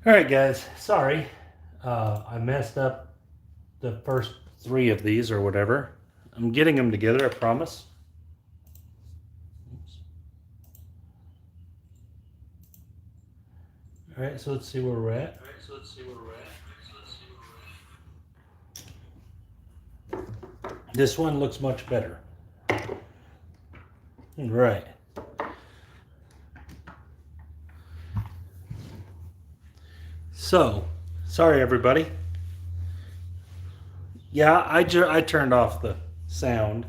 All right, guys. Sorry, I messed up the first three of these or whatever. I'm getting them together. I promise. Oops. All right, so let's see where we're at. This one looks much better. Right. So, sorry everybody. Yeah, I turned off the sound.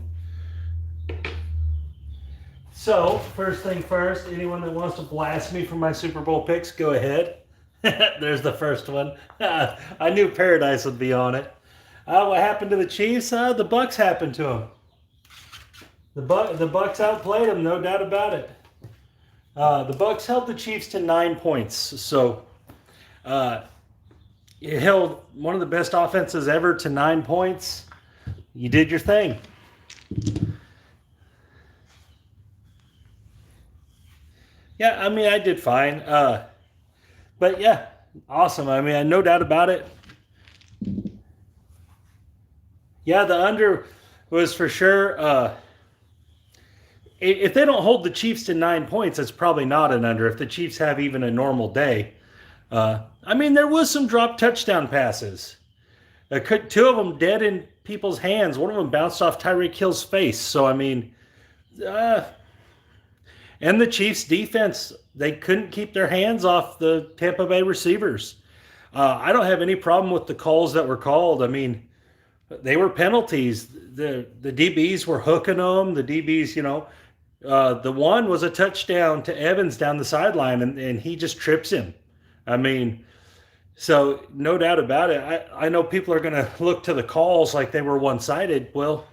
So, first thing first, anyone that wants to blast me for my Super Bowl picks, go ahead. There's the first one. I knew Paradise would be on it. What happened to the Chiefs? The Bucks happened to them. The Bucks outplayed them, no doubt about it. The Bucks held the Chiefs to 9 points, so it held one of the best offenses ever to 9 points. You did your thing. Yeah, I mean, I did fine. But yeah, awesome. I mean, no doubt about it. Yeah, the under was for sure. If they don't hold the Chiefs to 9 points, it's probably not an under. If the Chiefs have even a normal day, I mean, there was some drop touchdown passes. Two of them dead in people's hands. One of them bounced off Tyreek Hill's face. So I mean, uh, and the Chiefs' defense, they couldn't keep their hands off the Tampa Bay receivers. I don't have any problem with the calls that were called. I mean, they were penalties. The DBs were hooking them. The DBs, the one was a touchdown to Evans down the sideline, and he just trips him. I mean, so no doubt about it. I know people are going to look to the calls like they were one sided. Well,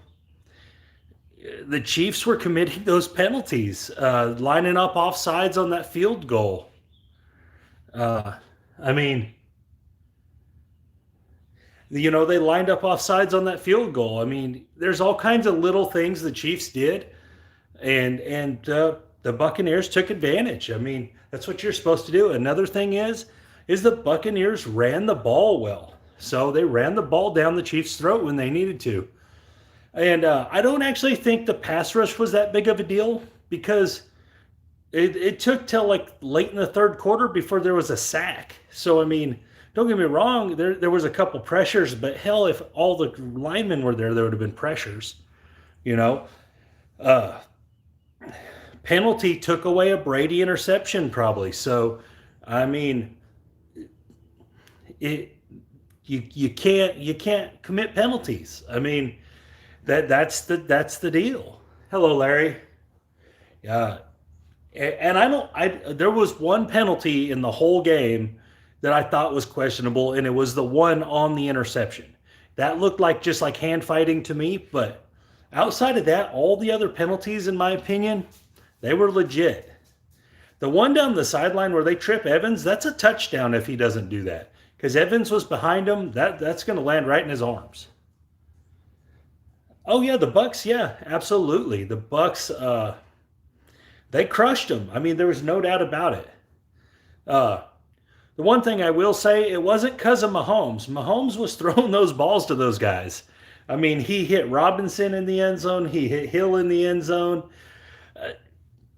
the Chiefs were committing those penalties, lining up offsides on that field goal. Uh, I mean, they lined up offsides on that field goal. I mean, there's all kinds of little things the Chiefs did, and the Buccaneers took advantage. I mean, that's what you're supposed to do. Another thing is the Buccaneers ran the ball well, so they ran the ball down the Chiefs' throat when they needed to. And I don't actually think the pass rush was that big of a deal because it took till like late in the third quarter before there was a sack. So I mean, don't get me wrong, there was a couple pressures, but hell, if all the linemen were there would have been pressures. You know, uh, penalty took away a Brady interception probably. So I mean, it you can't commit penalties. I mean, that's the deal. Hello, Larry. Yeah, and I don't. There was one penalty in the whole game that I thought was questionable, and it was the one on the interception. That looked like just like hand fighting to me. But outside of that, all the other penalties, in my opinion, they were legit. The one down the sideline where they trip Evans, that's a touchdown if he doesn't do that. Because Evans was behind him, that's going to land right in his arms. Oh yeah, the Bucks. Yeah, absolutely. The Bucks. They crushed them. I mean, there was no doubt about it. Uh, the one thing I will say, it wasn't because of Mahomes. Mahomes was throwing those balls to those guys. I mean, he hit Robinson in the end zone. He hit Hill in the end zone. Uh,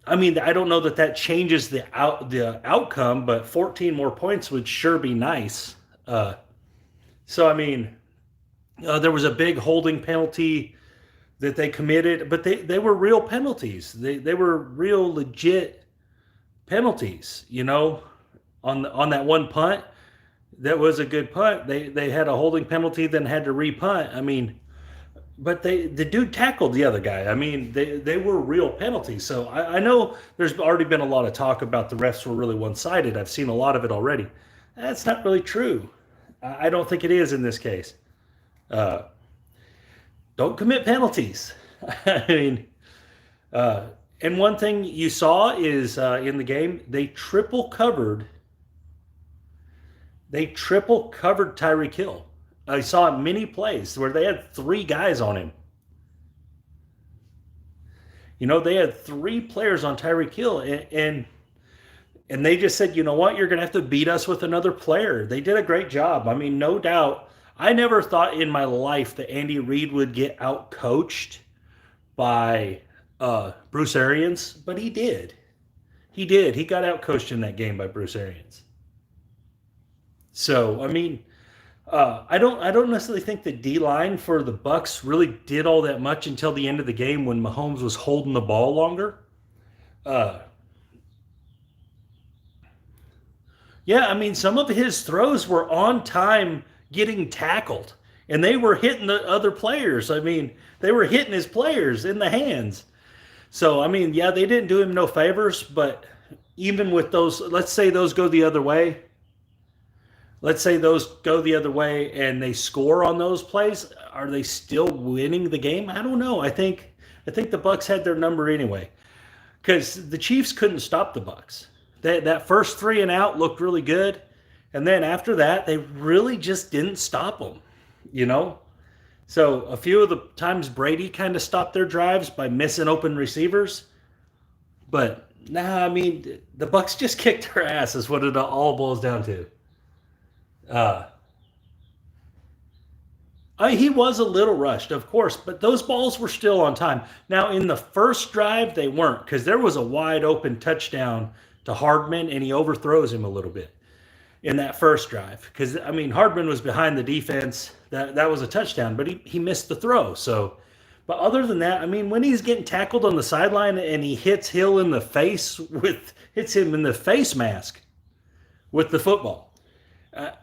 I mean, I don't know that changes the outcome, but 14 more points would sure be nice. So I mean, there was a big holding penalty that they committed, but they were real penalties. They were real legit penalties. On that one punt, that was a good punt. They had a holding penalty, then had to repunt. I mean, but the dude tackled the other guy. I mean, they were real penalties. So I know there's already been a lot of talk about the refs were really one sided. I've seen a lot of it already. That's not really true. I don't think it is in this case. Uh, don't commit penalties. I mean, uh, and one thing you saw is in the game they triple covered Tyreek Hill. I saw many plays where they had three guys on him. They had three players on Tyreek Hill, and And they just said, you know what, you're going to have to beat us with another player. They did a great job. I mean, no doubt. I never thought in my life that Andy Reid would get out coached by Bruce Arians, but he did. He did. He got out coached in that game by Bruce Arians. So I mean, I don't necessarily think the D line for the Bucks really did all that much until the end of the game when Mahomes was holding the ball longer. Uh, yeah, I mean, some of his throws were on time getting tackled, and they were hitting the other players. I mean, they were hitting his players in the hands. So, I mean, yeah, they didn't do him no favors, but even with those, let's say those go the other way. Let's say those go the other way and they score on those plays. Are they still winning the game? I don't know. I think the Bucks had their number anyway because the Chiefs couldn't stop the Bucks. That first 3 and out looked really good, and then after that, they really just didn't stop them. You know, so a few of the times Brady kind of stopped their drives by missing open receivers, but nah, I mean the Bucks just kicked their ass is what it all boils down to. Uh, he was a little rushed, of course, but those balls were still on time. Now in the first drive they weren't because there was a wide open touchdown to Hardman and he overthrows him a little bit in that first drive because I mean Hardman was behind the defense. That was a touchdown, but he missed the throw. So, but other than that, I mean, when he's getting tackled on the sideline and he hits Hill in the face hits him in the face mask with the football.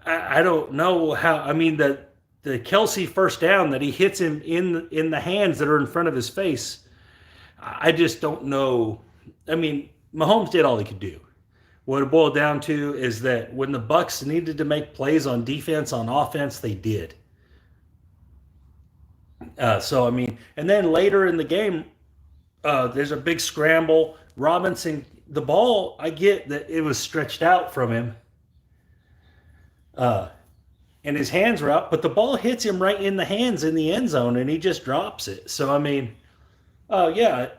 I don't know how. I mean, the Kelsey first down that he hits him in the hands that are in front of his face. I just don't know. I mean, Mahomes did all he could do. What it boiled down to is that when the Bucks needed to make plays on defense, on offense, they did. So I mean, and then later in the game, there's a big scramble. Robinson, the ball, I get that it was stretched out from him, and his hands were out, but the ball hits him right in the hands in the end zone, and he just drops it. So I mean, yeah,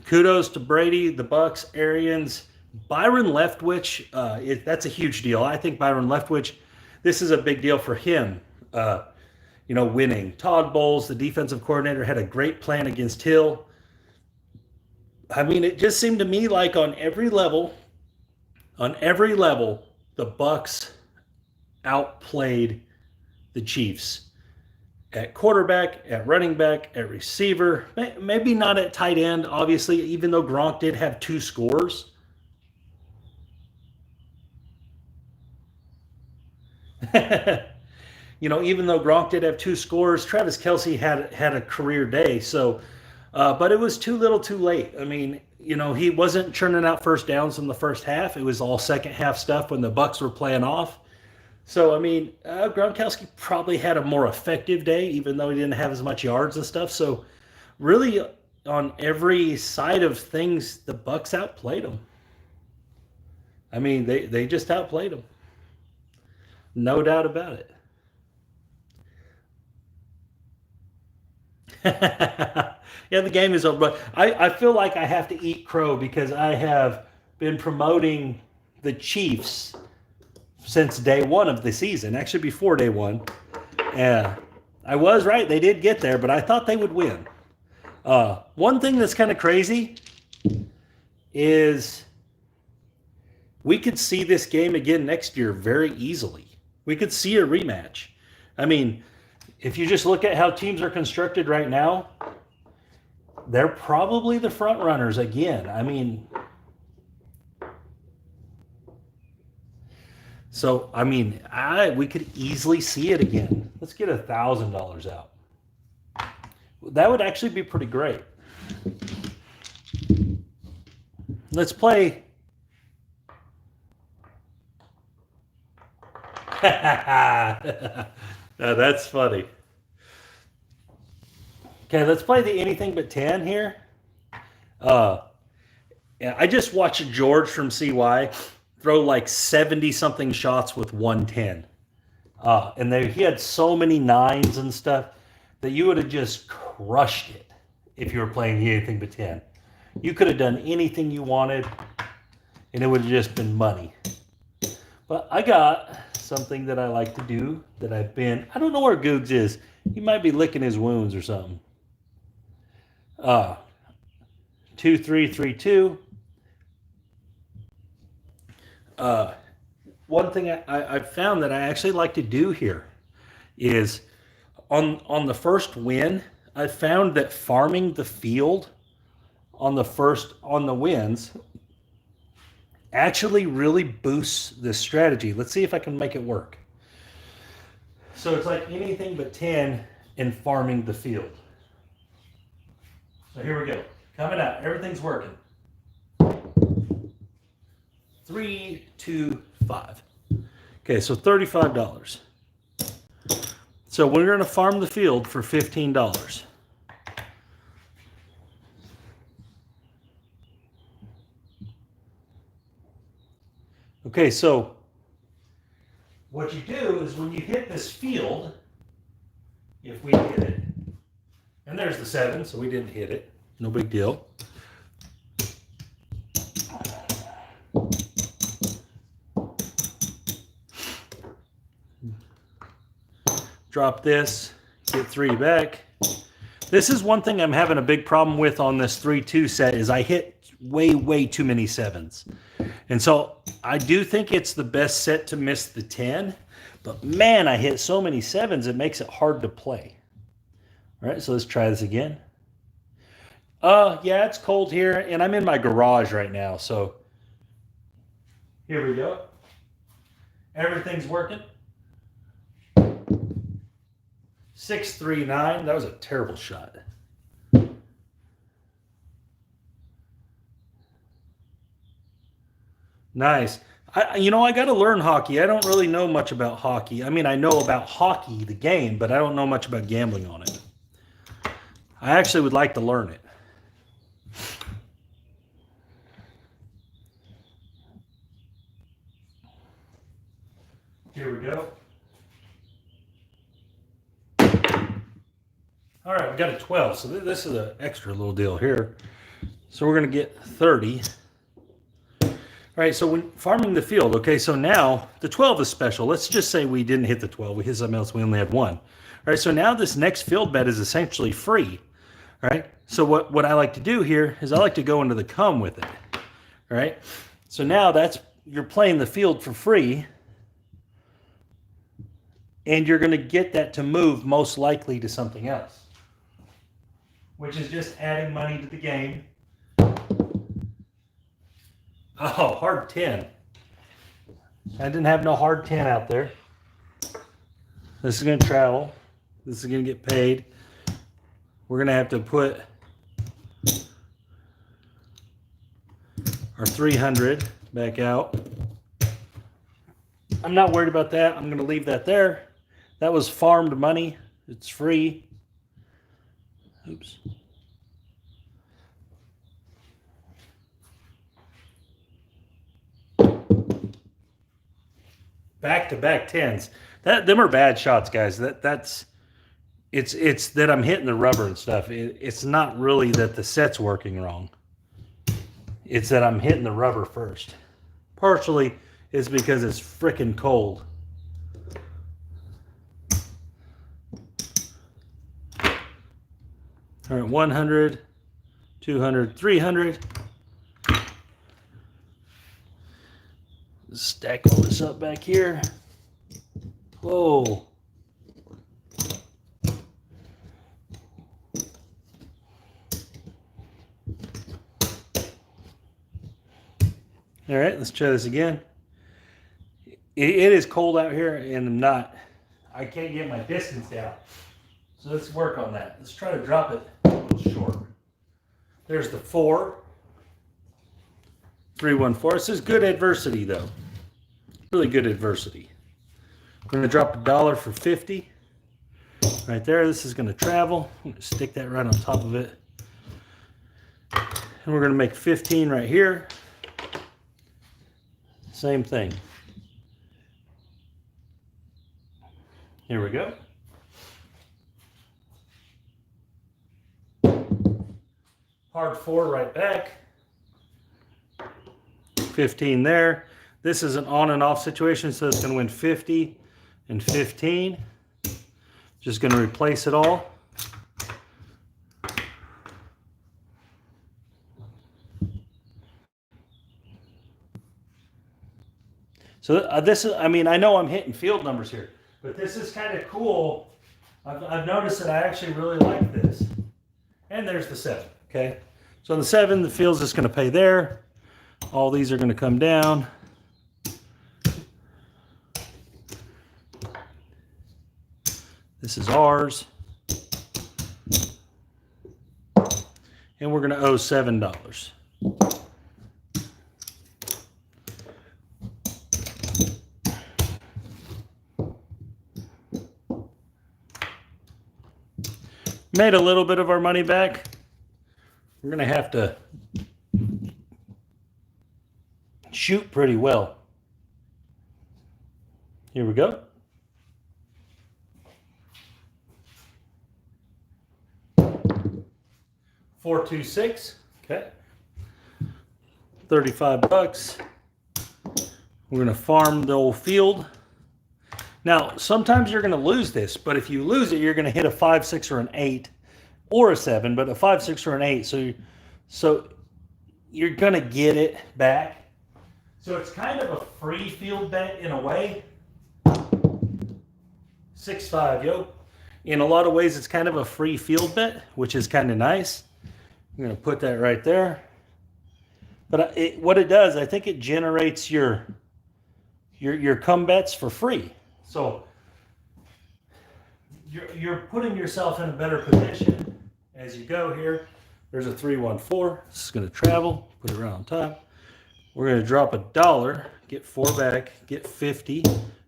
kudos to Brady, the Bucks, Arians, Byron Leftwich. That's a huge deal. I think Byron Leftwich, this is a big deal for him. Winning. Todd Bowles, the defensive coordinator, had a great plan against Hill. I mean, it just seemed to me like on every level, the Bucks outplayed the Chiefs at quarterback, at running back, at receiver. Maybe not at tight end, obviously, even though Gronk did have 2 scores. Even though Gronk did have 2 scores, Travis Kelce had a career day. So, but it was too little, too late. I mean, he wasn't churning out first downs in the first half. It was all second half stuff when the Bucks were playing off. So, I mean, Gronkowski probably had a more effective day, even though he didn't have as much yards and stuff. So, really, on every side of things, the Bucks outplayed them. I mean, they just outplayed them. No doubt about it. Yeah, the game is over. But I feel like I have to eat crow because I have been promoting the Chiefs since day one of the season, actually before day one. I was right. They did get there, but I thought they would win. One thing that's kind of crazy is we could see this game again next year very easily. We could see a rematch. I mean, if you just look at how teams are constructed right now, they're probably the front runners again. I mean, we could easily see it again. Let's get $1,000 out. That would actually be pretty great. Let's play. Now that's funny. Okay, let's play the anything but 10 here. I just watched George from CY throw like 70-something shots with 110. He had so many 9s and stuff that you would have just crushed it if you were playing the anything but 10. You could have done anything you wanted. and it would have just been money. But I got something that I like to do that I don't know where Googs is. He might be licking his wounds or something. 2332. One thing I found that I actually like to do here is on the first win, I found that farming the field on the wins actually really boosts this strategy. Let's see if I can make it work. So it's like anything but 10 in farming the field. So here we go. Coming out. Everything's working. 3, 2, 5. Okay, so $35. So we're going to farm the field for $15. Okay, so what you do is when you hit this field, if we hit it, and there's the 7, so we didn't hit it, no big deal. Drop this, get 3 back. This is one thing I'm having a big problem with on this 3-2 set is I hit way too many 7s. And so I do think it's the best set to miss the 10, but man, I hit so many 7s, it makes it hard to play. All right, so let's try this again. Yeah, it's cold here, and I'm in my garage right now, so here we go. Everything's working. 639. That was a terrible shot. Nice. I got to learn hockey. I don't really know much about hockey. I mean, I know about hockey, the game, but I don't know much about gambling on it. I actually would like to learn it. Here we go. All right, we got a 12. So this is an extra little deal here. So we're going to get 30. All right, so when farming the field, okay, so now the 12 is special. Let's just say we didn't hit the 12. We hit something else. We only had 1. All right, so now this next field bet is essentially free. All right, so what I like to do here is I like to go into the come with it. All right, so now you're playing the field for free, and you're going to get that to move most likely to something else, which is just adding money to the game. Oh, hard 10. I didn't have no hard 10 out there. This is going to travel. This is going to get paid. We're going to have to put our 300 back out. I'm not worried about that. I'm going to leave that there. That was farmed money. It's free. Oops. Back-to-back 10s. Them are bad shots, guys. It's that I'm hitting the rubber and stuff. It's not really that the set's working wrong. It's that I'm hitting the rubber first. Partially, it's because it's freaking cold. All right, 100, 200, 300. Stack all this up back here. Whoa. All right, let's try this again. It is cold out here, and I can't get my distance down. So let's work on that. Let's try to drop it a little short. There's the 4. 314. This is good adversity, though. Really good adversity. I'm going to drop $1 for 50. Right there. This is going to travel. I'm going to stick that right on top of it. And we're going to make 15 right here. Same thing. Here we go. Hard 4 right back. 15 there. This is an on and off situation, so it's going to win 50 and 15. Just going to replace it all. So this is, I mean, I know I'm hitting field numbers here, but this is kind of cool. I've noticed that I actually really like this. And there's the 7, okay? So on the 7, the field's just going to pay there. All these are going to come down. This is ours. And we're going to owe $7. Made a little bit of our money back. We're going to have to shoot pretty well. Here we go. 426. Okay. $35. We're going to farm the old field. Now, sometimes you're going to lose this, but if you lose it, you're going to hit a 5, 6, or an 8, or a 7, but a 5, 6, or an 8. So you're going to get it back. So it's kind of a free field bet in a way. 6-5, yo. In a lot of ways, it's kind of a free field bet, which is kind of nice. I'm going to put that right there. But what it does, I think it generates your come bets for free. So you're putting yourself in a better position as you go here. There's a 3-1-4. This is going to travel. Put it right on top. We're going to drop $1, get 4 back, get 50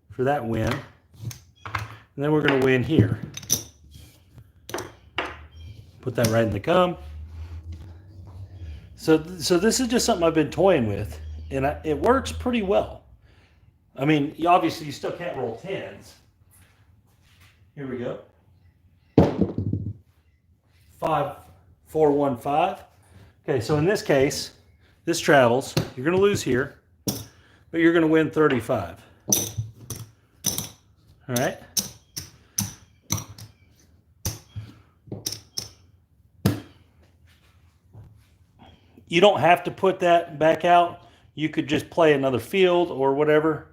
for that win. And then we're going to win here. Put that right in the come. So this is just something I've been toying with, and it works pretty well. I mean, obviously you still can't roll 10s. Here we go. 5, 4, 1, 5. Okay, so in this case, this travels. You're going to lose here, but you're going to win 35. All right. You don't have to put that back out. You could just play another field or whatever.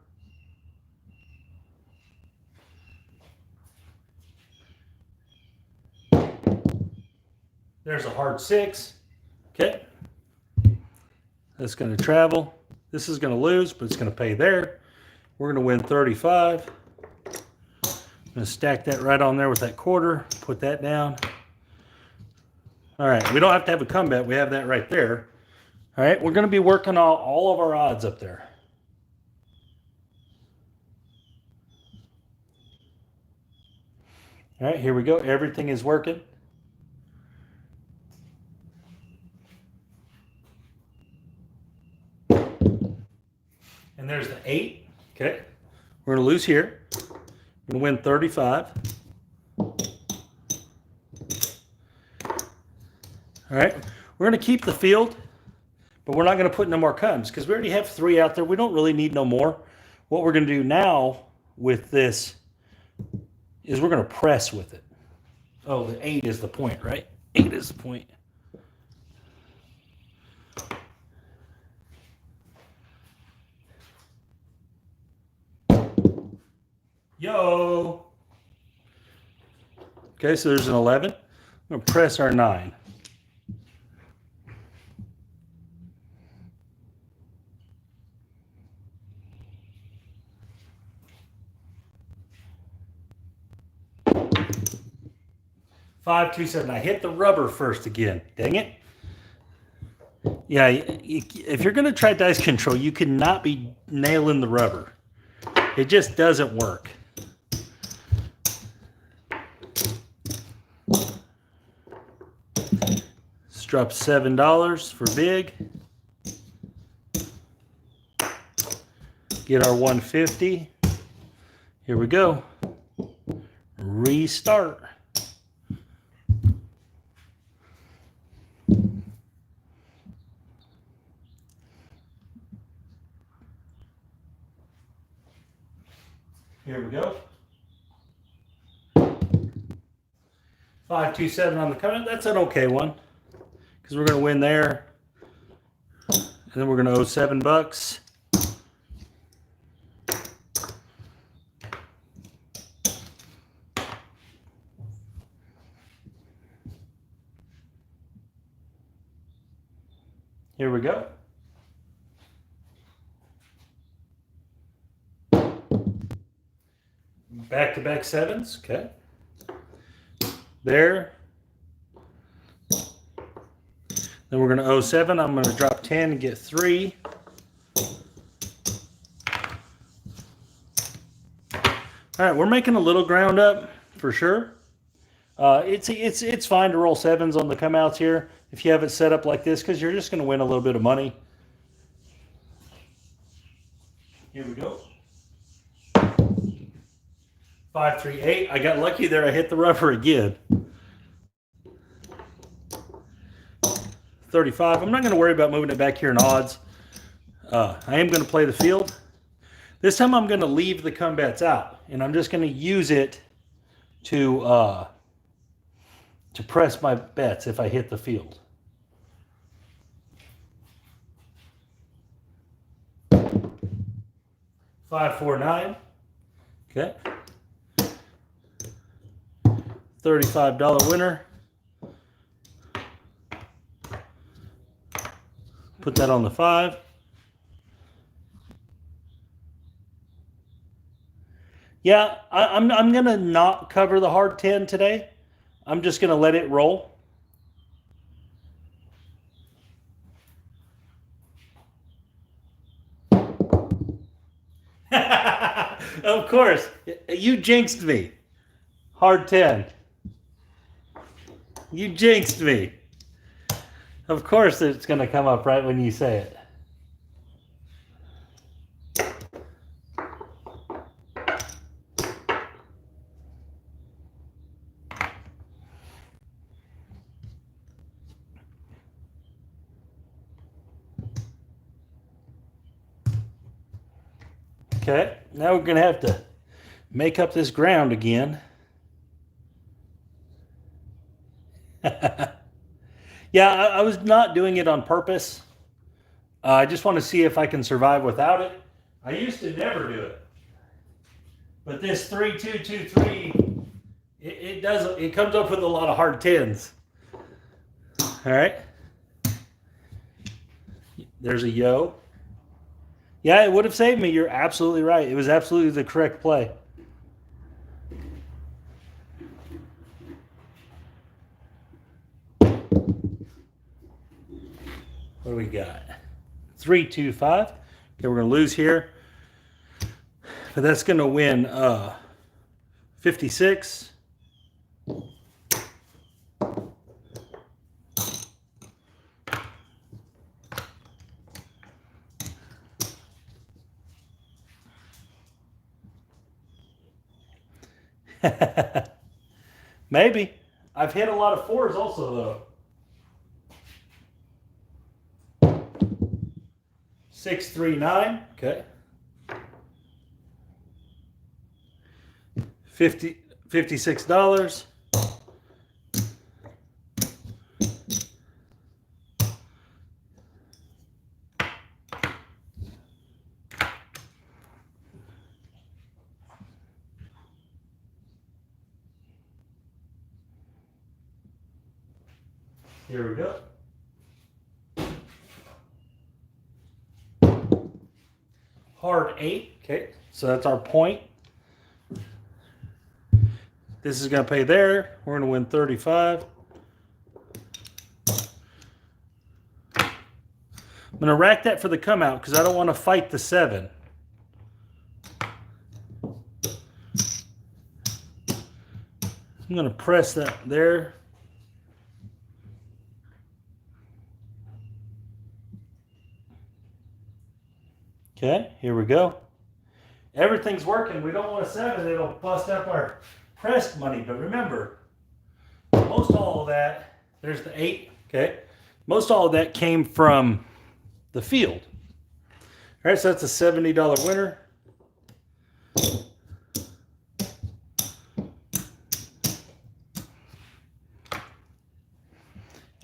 There's a hard 6. Okay. That's going to travel. This is going to lose, but it's going to pay there. We're going to win 35. I'm going to stack that right on there with that quarter. Put that down. All right. We don't have to have a comeback. We have that right there. All right. We're going to be working on all of our odds up there. All right. Here we go. Everything is working. And there's the 8. Okay. We're going to lose here. We're going to win 35. All right. We're going to keep the field, but we're not going to put no more comes because we already have 3 out there. We don't really need no more. What we're going to do now with this is we're going to press with it. Oh, the 8 is the point, right? 8 is the point. Yo. Okay, so there's an 11. I'm going to press our 9. Five, 2, 7. I hit the rubber first again. Dang it. Yeah, if you're going to try dice control, you cannot be nailing the rubber. It just doesn't work. Let's drop $7 for big. Get our 150. Here we go. Restart. Here we go. 527 on the cover. That's an okay one because we're going to win there. And then we're going to owe $7. Here we go. Back-to-back sevens. Okay. There. Then we're going to owe 7. I'm going to drop 10 and get 3. All right, we're making a little ground up for sure. It's fine to roll 7s on the come outs here if you have it set up like this because you're just going to win a little bit of money. Here we go. 538. I got lucky there. I hit the rubber again. 35. I'm not going to worry about moving it back here in odds. I am going to play the field. This time I'm going to leave the come bets out, and I'm just going to use it to press my bets if I hit the field. $549. Okay. $35 winner. Put that on the 5. Yeah, I'm going to not cover the hard 10 today. I'm just going to let it roll. Of course. You jinxed me. Hard 10. You jinxed me. Of course it's going to come up right when you say it. Okay, now we're going to have to make up this ground again. Yeah, I was not doing it on purpose. I just want to see if I can survive without it. I used to never do it. But this 3-2-2-3, it comes up with a lot of hard 10s. All right. There's a yo. Yeah, it would have saved me. You're absolutely right. It was absolutely the correct play. What do we got? 3-2-5. Okay, we're going to lose here. But that's going to win 56. Maybe. I've hit a lot of 4s also, though. 639. Okay. $56. Here we go. Hard 8. Okay, so that's our point. This is going to pay there. We're going to win 35. I'm going to rack that for the come out because I don't want to fight the 7. I'm going to press that there. Okay, here we go. Everything's working. We don't want a 7. It'll bust up our pressed money. But remember, most all of that, there's the 8. Okay, most all of that came from the field. All right, so that's a $70 winner.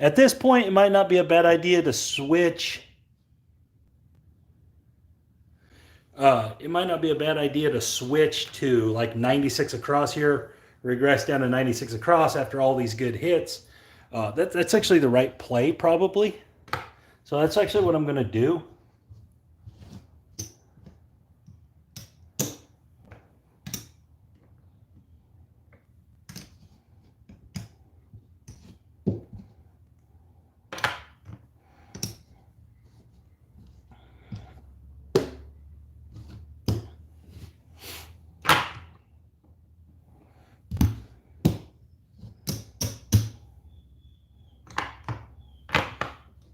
At this point, it might not be a bad idea to switch. It might not be a bad idea to switch to like 96 across here, regress down to 96 across after all these good hits. That's actually the right play, probably. So that's actually what I'm going to do.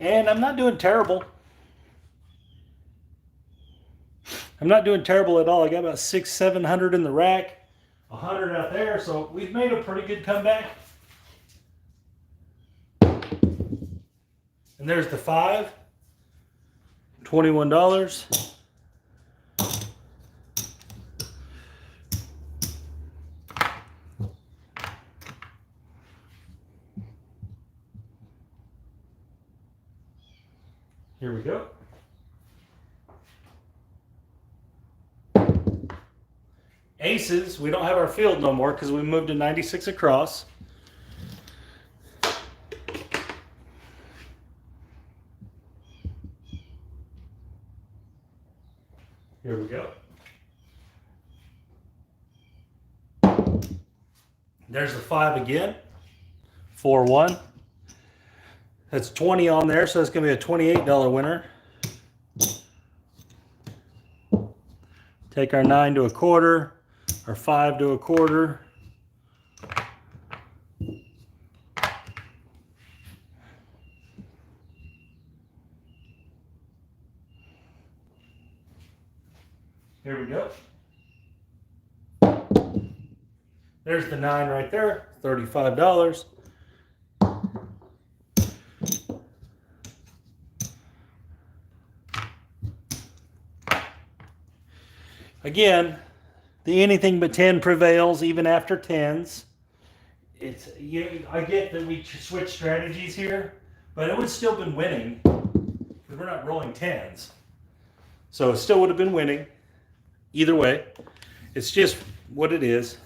And I'm not doing terrible. I'm not doing terrible at all. I got about 600-700 in the rack, 100 out there. So we've made a pretty good comeback. And there's the 5, $21. Here we go. Aces, we don't have our field no more because we moved to 96 across. Here we go. There's the 5 again. 4-1. That's 20 on there, so it's going to be a $28 winner. Take our 9 to a quarter, our 5 to a quarter. Here we go. There's the 9 right there, $35. Again, the anything but 10 prevails even after 10s. I get that we switch strategies here, but it would still been winning because we're not rolling 10s. So it still would have been winning either way. It's just what it is.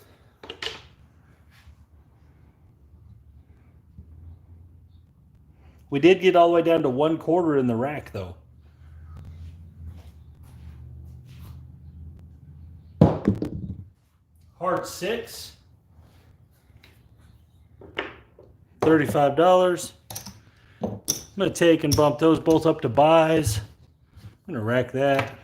We did get all the way down to 1 quarter in the rack though. Hard 6, $35. I'm going to take and bump those both up to buys. I'm going to rack that.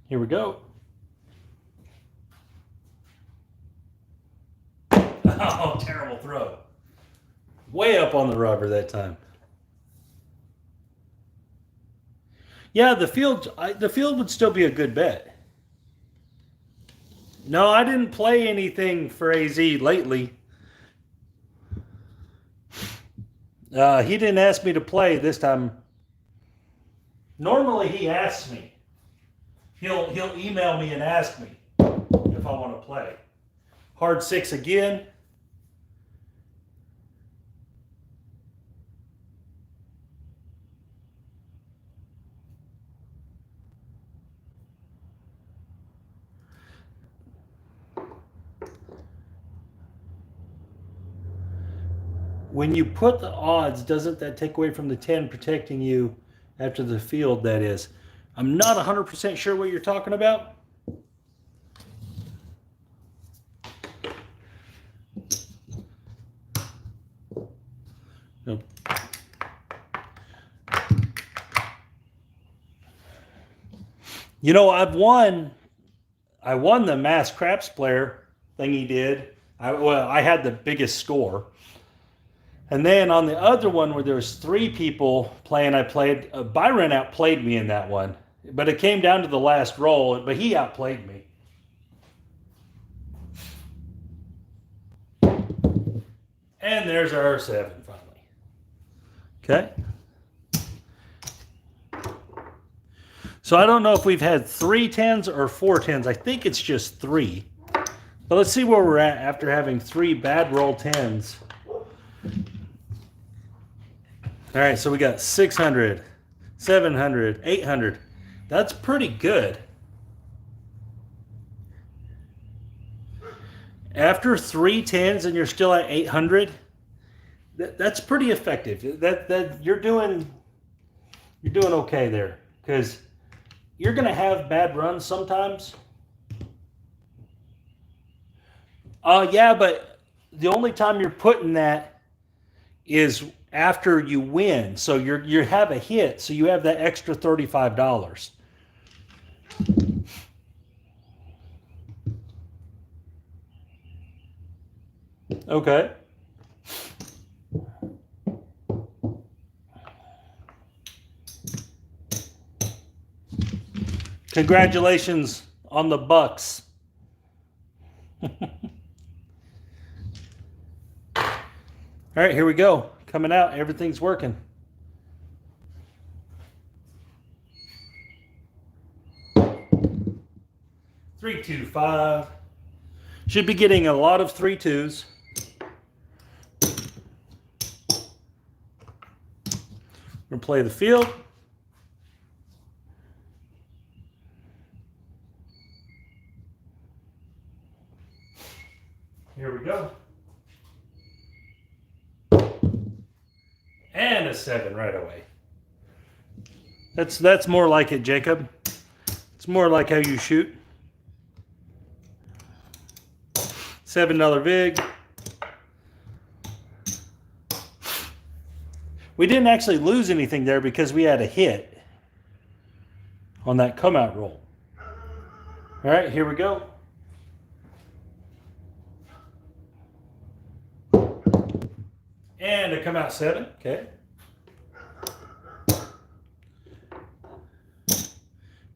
Here we go. Oh, terrible throw. Way up on the rubber that time. Yeah, the field would still be a good bet. No, I didn't play anything for AZ lately. He didn't ask me to play this time. Normally he asks me. He'll email me and ask me if I want to play. Hard 6 again. When you put the odds, doesn't that take away from the 10 protecting you after the field, that is? I'm not 100% sure what you're talking about. Nope. You know, I won the Mass Craps player thing he did. I had the biggest score. And then on the other one where there was 3 people playing, I played. Byron outplayed me in that one. But it came down to the last roll, but he outplayed me. And there's our 7 finally. Okay. So I don't know if we've had 3 10s or 4 10s. I think it's just 3. But let's see where we're at after having 3 bad roll 10s. All right, so we got 600, 700, 800. That's pretty good. After 3 10s and you're still at 800, that's pretty effective. That you're doing okay there, because you're going to have bad runs sometimes. Yeah, but the only time you're putting that is after you win. So you have a hit, so you have that extra $35. Okay. Congratulations on the Bucks. All right, here we go. Coming out, everything's working. Three, 2, 5. Should be getting a lot of 3 2s. We're gonna play the field. Here we go. And a 7 right away. That's more like it, Jacob. It's more like how you shoot. $7 vig. We didn't actually lose anything there because we had a hit on that come out roll. All right, here we go. And a come out 7. Okay.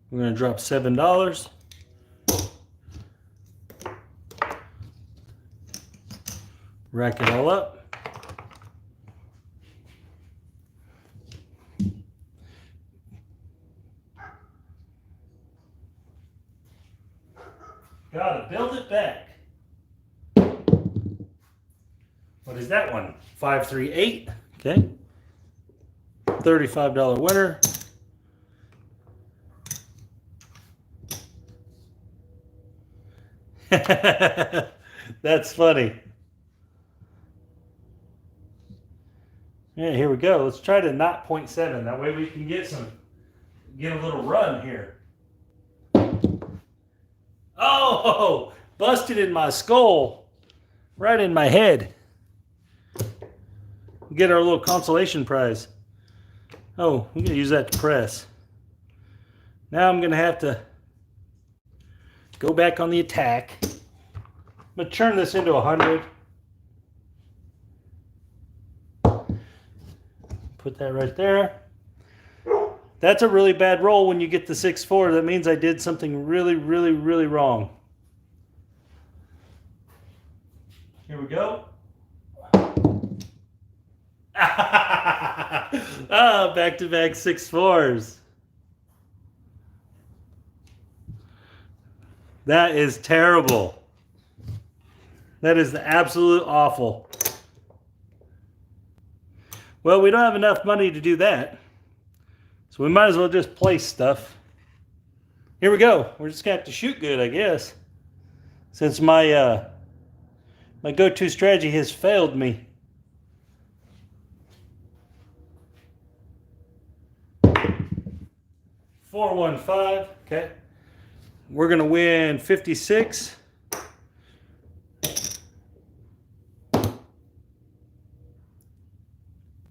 We're going to drop $7. Rack it all up. Gotta build it back. What is that one? 538. Okay. $35 winner. That's funny. Yeah, here we go. Let's try to not 0.7. That way we can get a little run here. Oh, busted in my skull. Right in my head. Get our little consolation prize. Oh, I'm going to use that to press. Now I'm going to have to go back on the attack. I'm going to turn this into 100. Put that right there. That's a really bad roll when you get the 6-4. That means I did something really, really, really wrong. Here we go. Ah, back-to-back 6-4s. That is terrible. That is absolute awful. Well, we don't have enough money to do that. So we might as well just place stuff. Here we go. We're just going to have to shoot good, I guess. Since my my go-to strategy has failed me. $415. Okay. We're going to win 56.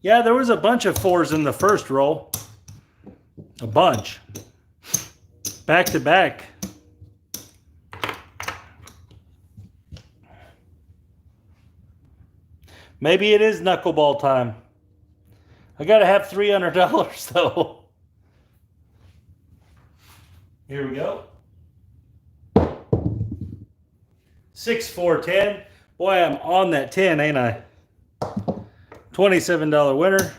Yeah, there was a bunch of 4s in the first roll. A bunch. Back to back. Maybe it is knuckleball time. I got to have $300 though. Here we go. 6, 4, 10. Boy, I'm on that 10, ain't I? $27 winner.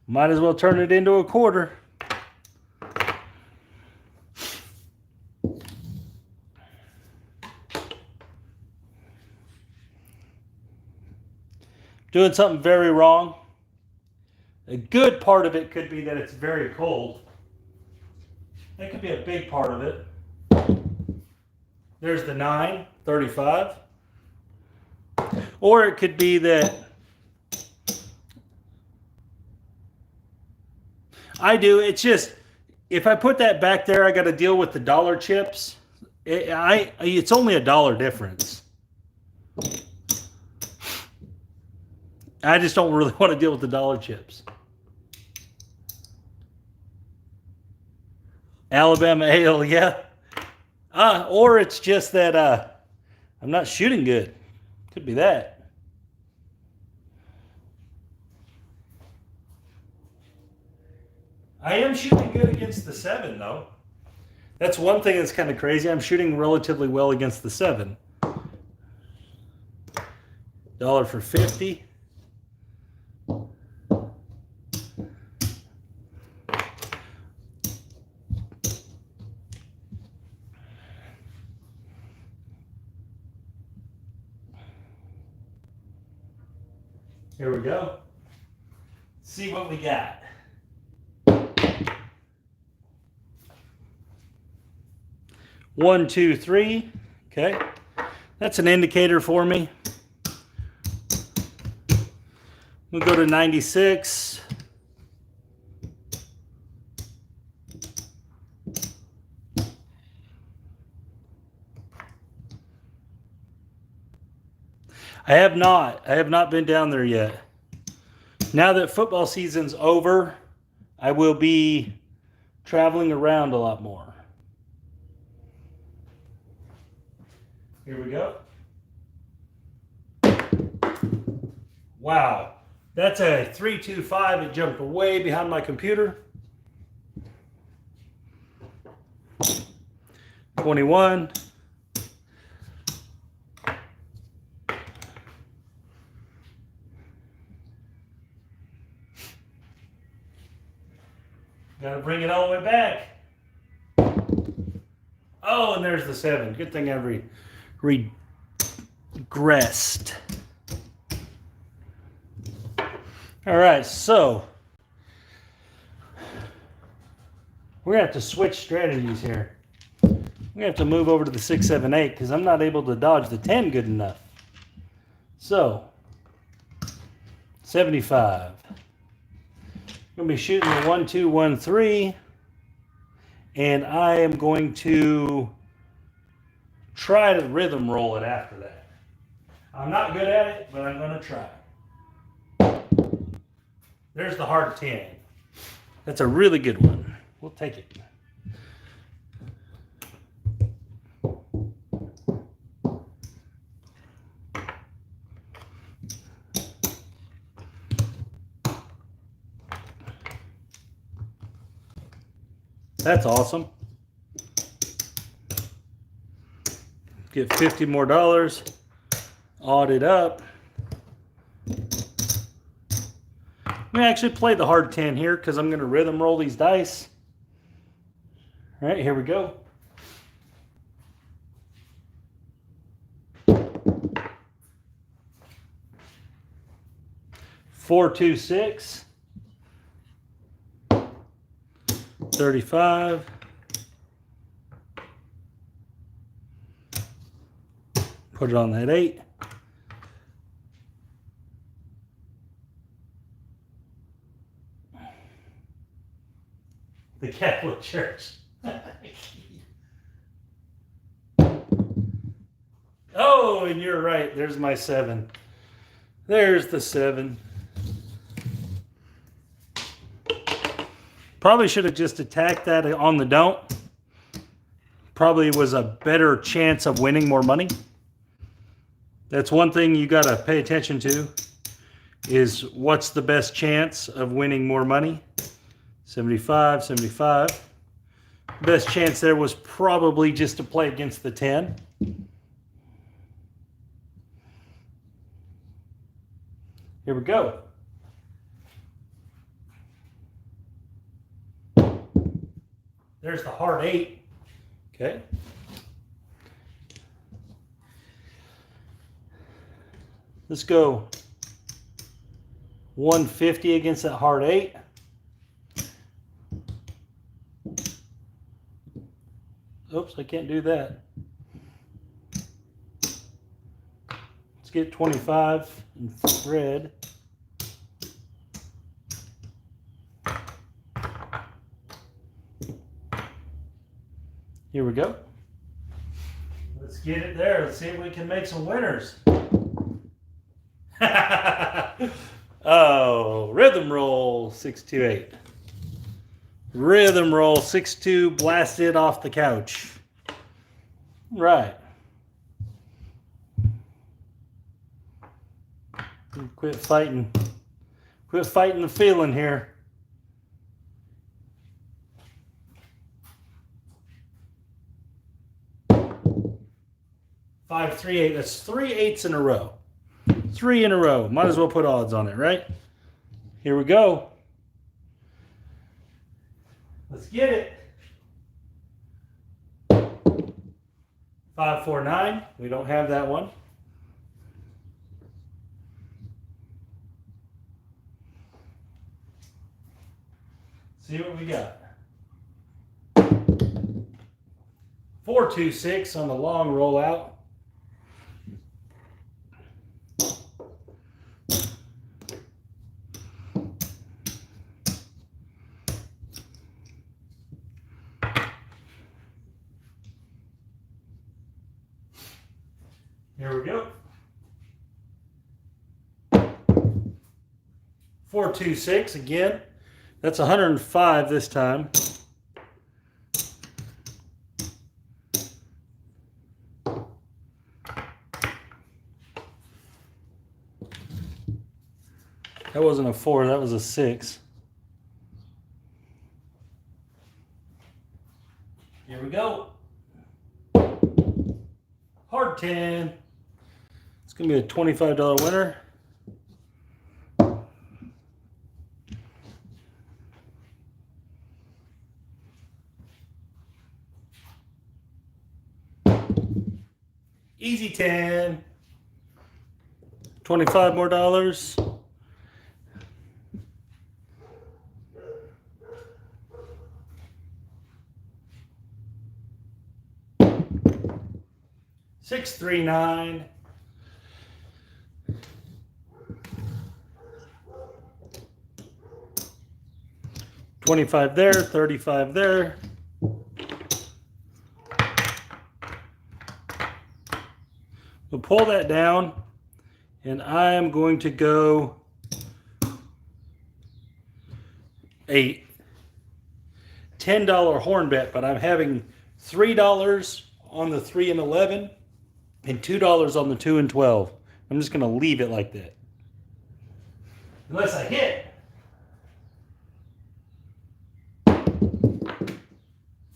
Might as well turn it into a quarter. doing something very wrong. A good part of it could be that it's very cold. That could be a big part of it. There's the 9, 35. Or it could be that it's just, if I put that back there, I got to deal with the dollar chips. It's only $1 difference. I just don't really want to deal with the dollar chips. Alabama ale, yeah. Or it's just that I'm not shooting good. Could be that. I am shooting good against the 7, though. That's one thing that's kind of crazy. I'm shooting relatively well against the 7. $1 for 50. Here we go. See what we got. One, 2, 3. Okay. That's an indicator for me. We'll go to 96. I have not been down there yet. Now that football season's over, I will be traveling around a lot more. Here we go. Wow. That's a 325. It jumped way behind my computer. 21. Gotta bring it all the way back. Oh, and there's the 7. Good thing I regressed. All right, so we're gonna have to switch strategies here. We're gonna have to move over to the 6, 7, 8 because I'm not able to dodge the 10 good enough. So 75. I'm going to be shooting the 1, 2, 1, 3, and I am going to try to rhythm roll it after that. I'm not good at it, but I'm going to try. There's the hard 10. That's a really good one. We'll take it. That's awesome. Get $50 more. Odd it up. I'm going to actually play the hard 10 here because I'm going to rhythm roll these dice. All right, here we go. Four, 2, 6. 35. Put it on that 8. The Catholic Church. Oh, and you're right. There's my 7. There's the 7. Probably should have just attacked that on the don't. Probably was a better chance of winning more money. That's one thing you got to pay attention to, is what's the best chance of winning more money. 75, 75. Best chance there was probably just to play against the 10. Here we go. There's the hard 8. Okay. Let's go 150 against that hard 8. Oops, I can't do that. Let's get 25 in red. Here we go. Let's get it there. Let's see if we can make some winners. Oh, rhythm roll 628. Rhythm roll 6-2 blasted off the couch. Right. Quit fighting. Quit fighting the feeling here. Five, 3, 8. That's 3 8s in a row. 3 in a row. Might as well put odds on it, right? Here we go. Let's get it. 5, 4, 9. We don't have that one. See what we got. 4, 2, 6 on the long rollout. Here we go. 4, 2, 6 again. That's 105 this time. That wasn't a 4, that was a 6. Here we go. Hard 10. It's going to be a $25 winner. Easy 10. 25 more dollars. $639. $25 there, $35 there. We'll pull that down, and I am going to go a $10 horn bet, but I'm having $3 on the 3 and 11 and $2 on the 2 and 12. I'm just going to leave it like that. Unless I hit.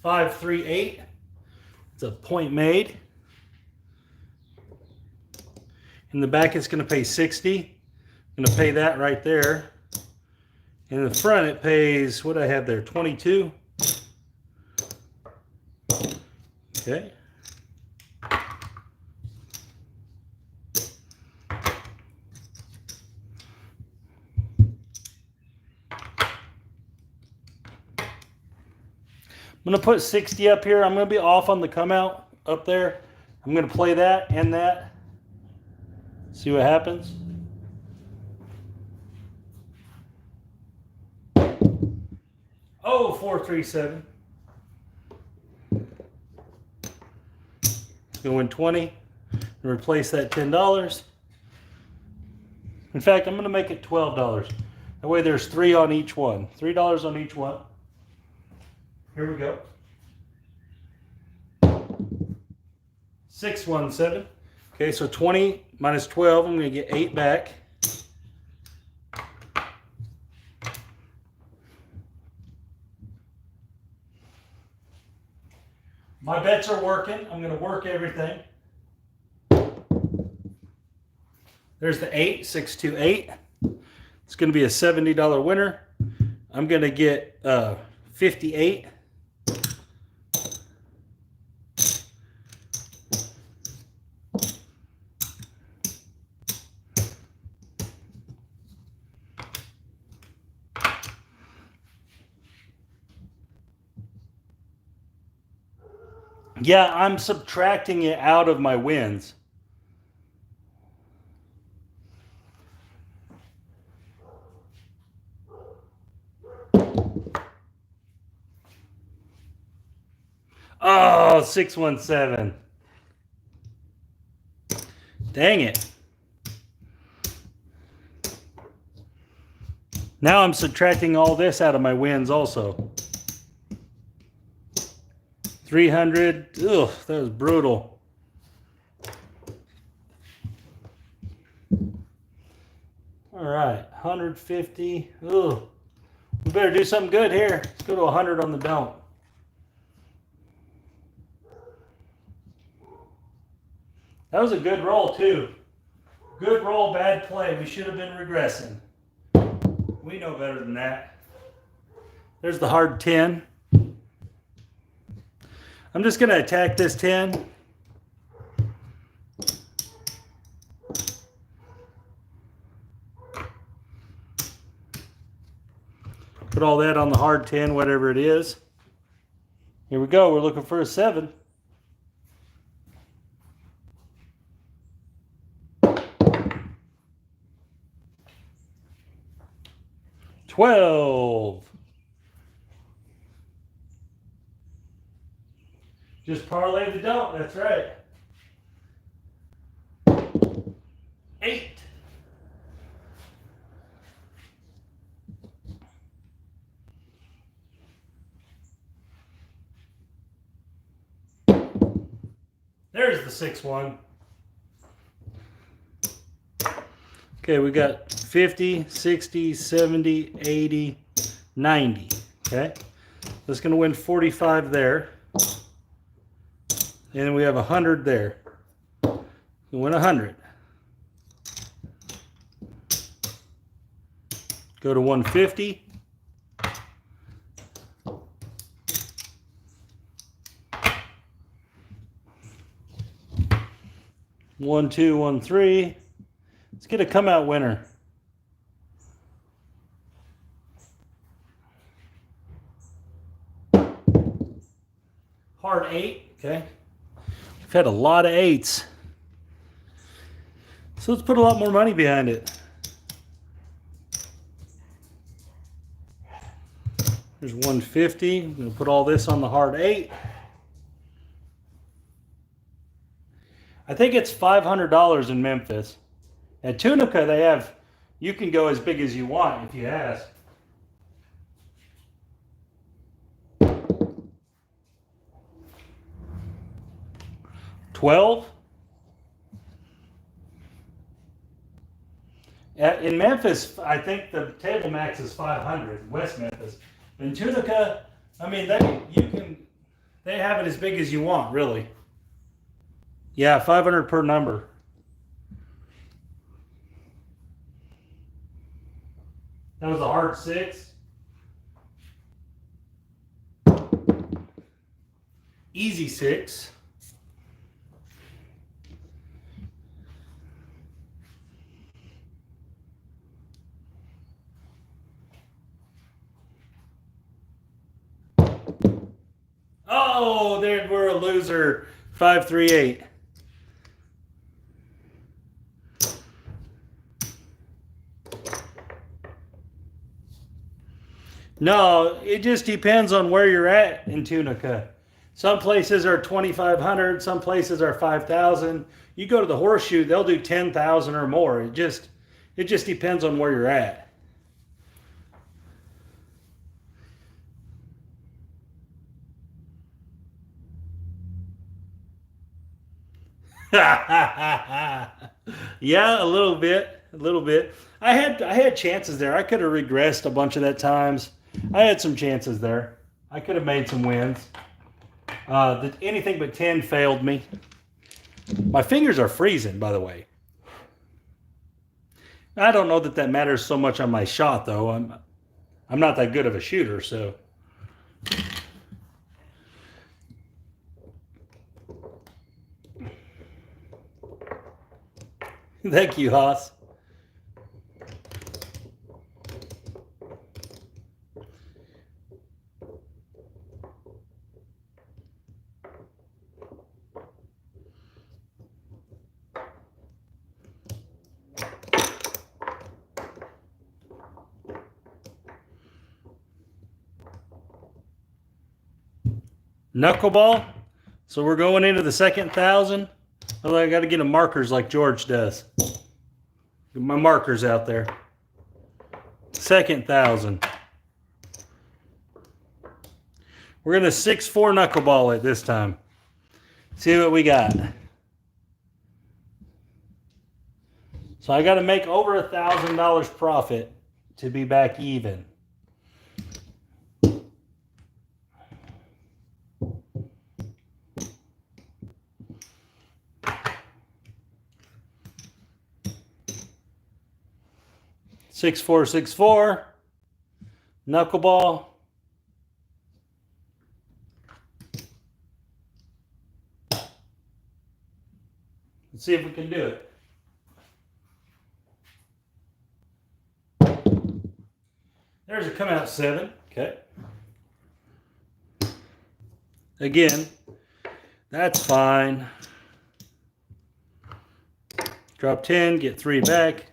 5, 3, 8. It's a point made. In the back, it's going to pay 60. I'm going to pay that right there. In the front, it pays, what do I have there, 22. Okay. I'm going to put 60 up here. I'm going to be off on the come out up there. I'm going to play that and that. See what happens. Oh, 4, 3, 7. It's going to win 20 and replace that $10. In fact, I'm going to make it $12. That way there's 3 on each one. $3 on each one. Here we go. 6, 1, 7. Okay, so 20 minus 12, I'm going to get 8 back. My bets are working. I'm going to work everything. There's the 8, 6, 2, 8. It's going to be a $70 winner. I'm going to get 58. Yeah, I'm subtracting it out of my wins. Oh, 617. Dang it. Now I'm subtracting all this out of my wins also. 300. Ugh, that was brutal. All right, 150. Ugh. We better do something good here. Let's go to 100 on the don't. That was a good roll, too. Good roll, bad play. We should have been regressing. We know better than that. There's the hard 10. I'm just going to attack this 10. Put all that on the hard 10, whatever it is. Here we go. We're looking for a 7. $12. Just parlay the don't. That's right. 8. There's the 6-1. Okay, we got 50, 60, 70, 80, 90. Okay, that's going to win 45 there. And we have 100 there. We win 100. Go to 150. One, two, 1, 3. Let's get a come out winner. Hard 8. Okay. We've had a lot of 8s. So let's put a lot more money behind it. There's 150. I'm going to put all this on the hard 8. I think it's $500 in Memphis. At Tunica, they have, you can go as big as you want if you ask. $12. In Memphis, I think the table max is 500. West Memphis. In Tunica, I mean, they have it as big as you want, really. Yeah, 500 per number. That was a hard 6. Easy 6. Oh, there we're a loser. 538. No, it just depends on where you're at in Tunica. Some places are 2,500, some places are 5,000. You go to the Horseshoe, they'll do 10,000 or more. It just depends on where you're at. Yeah, a little bit, a little bit. I had chances there. I could have regressed a bunch of that times. I had some chances there. I could have made some wins. Anything but 10 failed me. My fingers are freezing, by the way. I don't know that matters so much on my shot, though. I'm not that good of a shooter, so. Thank you, Haas. Knuckleball. So we're going into the second 1,000. Although I got to get them markers like George does. Get my markers out there. Second 1,000. We're going to 6-4 knuckleball it this time. See what we got. So I got to make over $1,000 profit to be back even. Six, 4, 6, 4. Knuckleball. Let's see if we can do it. There's a come out 7. Okay. Again, that's fine. Drop 10, get 3 back.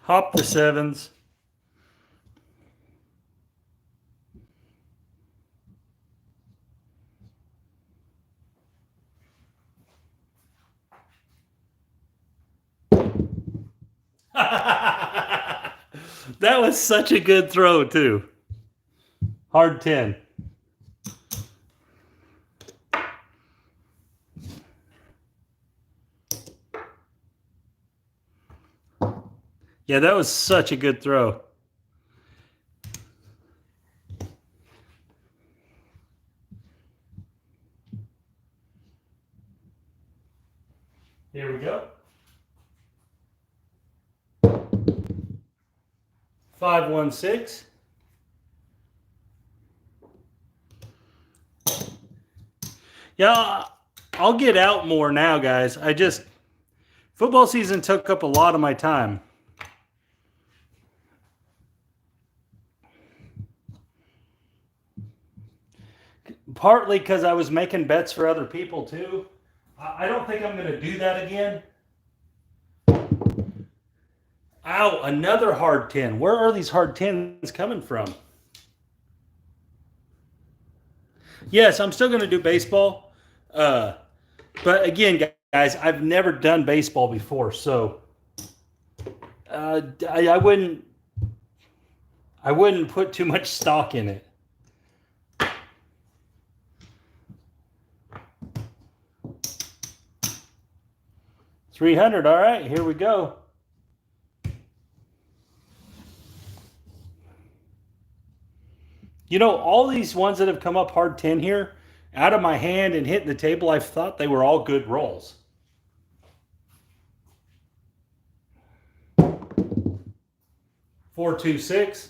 Hop the 7s. That was such a good throw, too. Hard 10. Yeah, that was such a good throw. Here we go. 5, 1, 6. Yeah, I'll get out more now, guys. Football season took up a lot of my time. Partly because I was making bets for other people too. I don't think I'm going to do that again. Ow, another hard 10. Where are these hard 10s coming from? Yes, I'm still going to do baseball. But again, guys, I've never done baseball before, so I wouldn't put too much stock in it. $300. All right, here we go. You know, all these ones that have come up hard 10 here, out of my hand and hitting the table, I thought they were all good rolls. Four, 2, 6.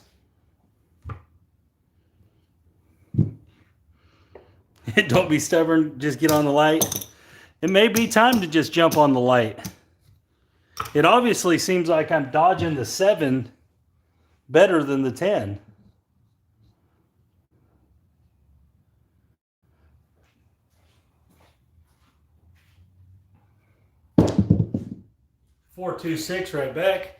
Don't be stubborn. Just get on the light. It may be time to just jump on the light. It obviously seems like I'm dodging the 7 better than the 10. Four, 2, 6 right back.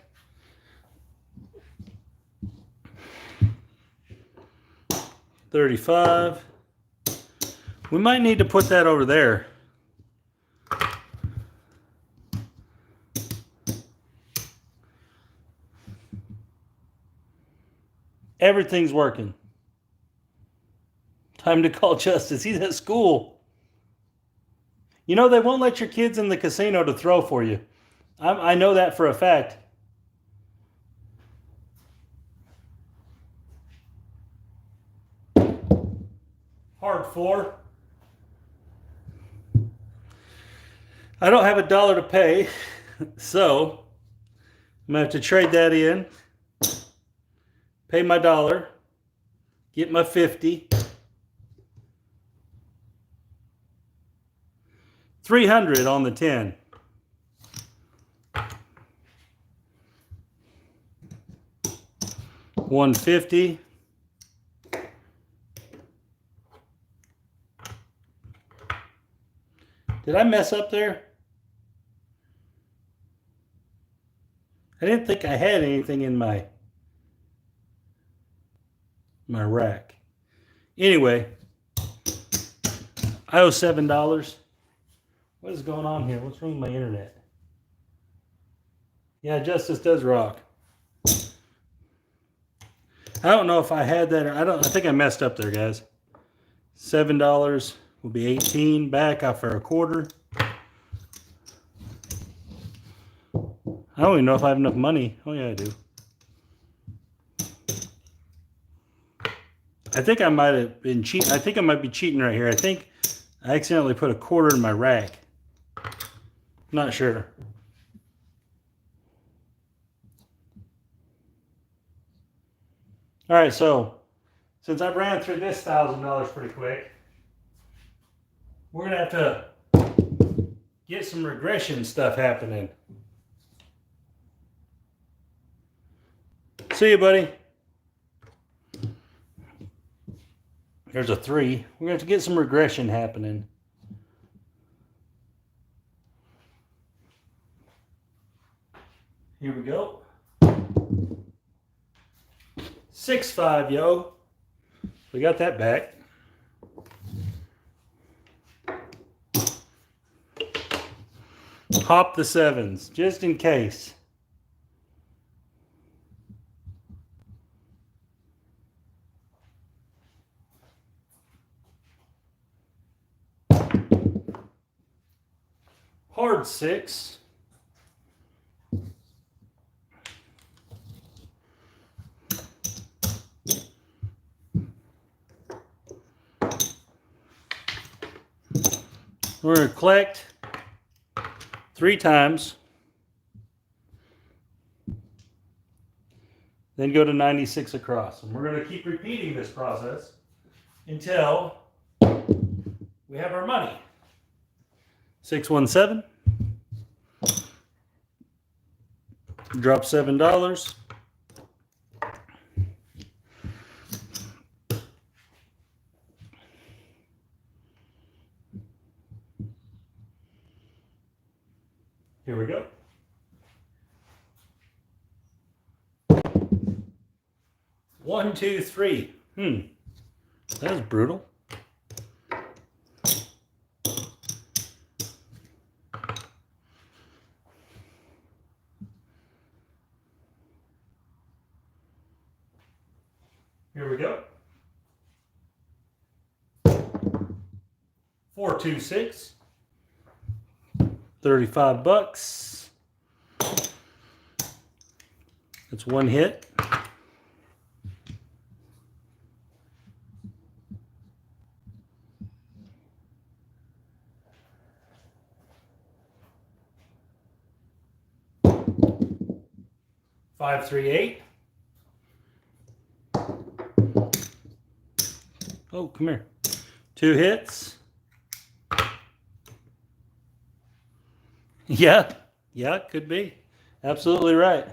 $35. We might need to put that over there. Everything's working. Time to call Justice. He's at school. You know, they won't let your kids in the casino to throw for you. I know that for a fact. Hard 4. I don't have $1 to pay, so I'm going to have to trade that in. Pay my $1. Get my 50. 300 on the 10. $150. Did I mess up there? I didn't think I had anything in my my rack. Anyway, I owe $7. What is going on here? What's wrong with my internet? Yeah, Justice does rock. I don't know if I had that or I think I messed up there, guys. $7 will be 18 back after a quarter. I don't even know if I have enough money. Oh yeah, I do. I think I might have been cheating. I think I might be cheating right here. I think I accidentally put a quarter in my rack. Not sure. All right, so since I ran through this $1,000 pretty quick, we're gonna have to get some regression stuff happening. See you, buddy. There's a 3. We're gonna have to get some regression happening. Here we go. 6-5, yo. We got that back. Hop the 7s, just in case. Hard 6. We're going to collect 3 times, then go to 96 across. And we're going to keep repeating this process until we have our money. 617. Drop $7. Here we go. One, two, three. That was brutal. Here we go. 426. $35. That's one hit. $538. Oh, come here. 2 hits. Yeah, could be. Absolutely right.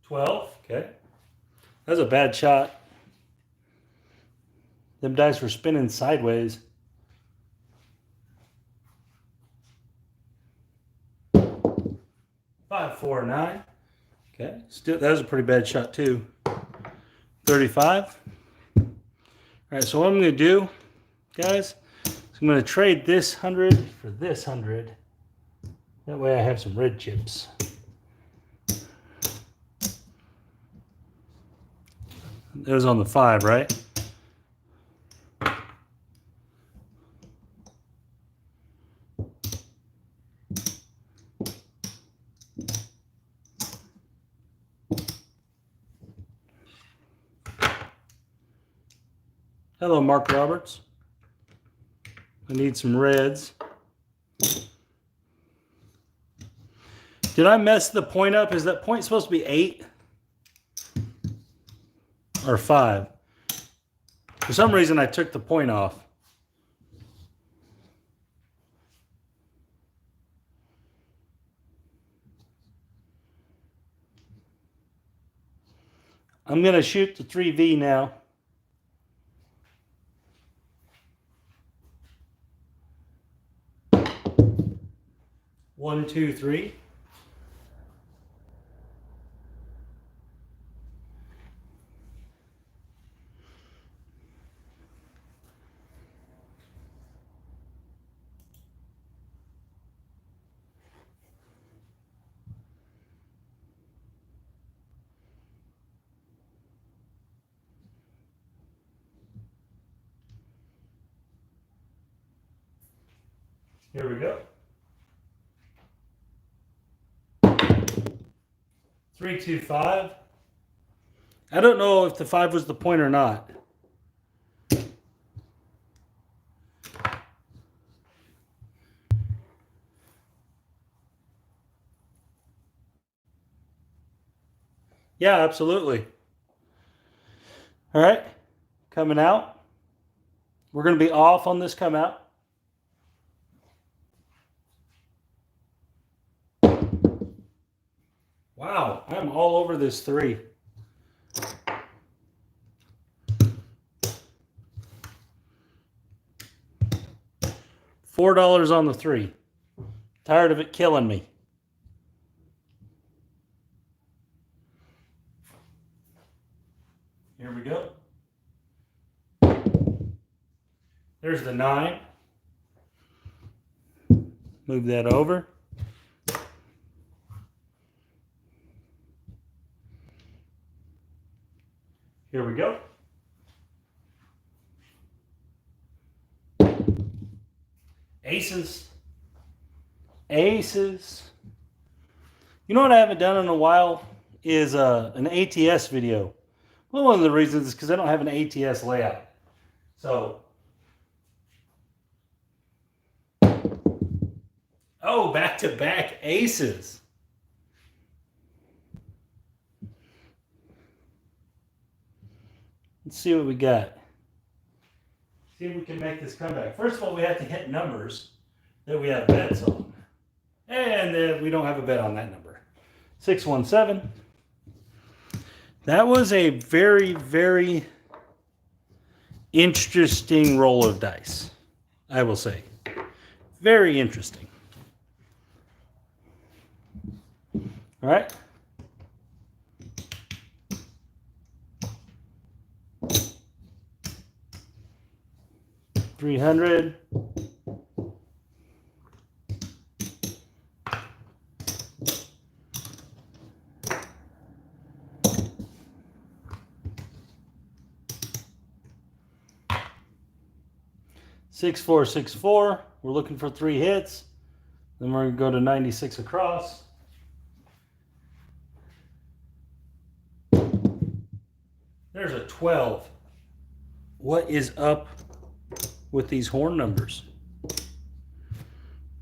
$12. Okay. That's a bad shot. Them dice were spinning sideways. $549. Okay. Still, that was a pretty bad shot too. 35. All right, so what I'm going to do, guys, is I'm going to trade this 100 for this 100. That way I have some red chips. It was on the 5, right? Hello, Mark Roberts. I need some reds. Did I mess the point up? Is that point supposed to be 8 or 5? For some reason, I took the point off. I'm going to shoot the 3V now. 1, 2, 3. Here we go. 3, 2, 5. I don't know if the 5 was the point or not. Yeah, absolutely. All right, coming out. We're going to be off on this come out. Wow, I'm all over this 3. $4 on the 3. Tired of it killing me. Here we go. There's the 9. Move that over. Here we go. Aces. Aces. You know what I haven't done in a while is an ATS video. Well, one of the reasons is because I don't have an ATS layout. So, oh, back-to-back aces. Let's see what we got. See if we can make this comeback. First of all, we have to hit numbers that we have bets on. And we don't have a bet on that number. 617. That was a very, very interesting roll of dice, I will say. Very interesting. All right. $300. $6-4-6-4. We're looking for 3 hits. Then we're going to go to 96 across. There's a 12. What is up with these horn numbers?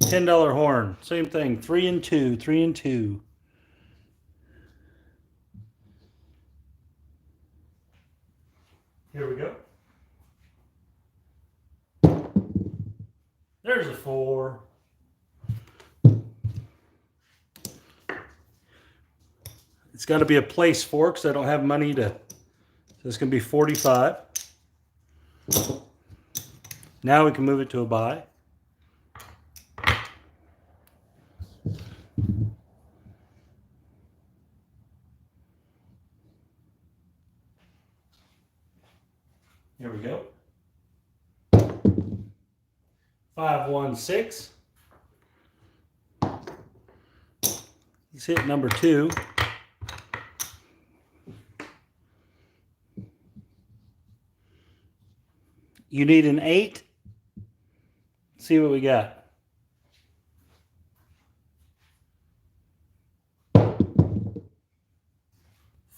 $10 horn. Same thing. 3 and 2. 3 and 2. Here we go. There's a 4. It's got to be a place 4 because I don't have money to. So it's going to be 45. Now we can move it to a buy. Here we go. 5-1-6. Let's hit number 2. You need an 8. Let's see what we got.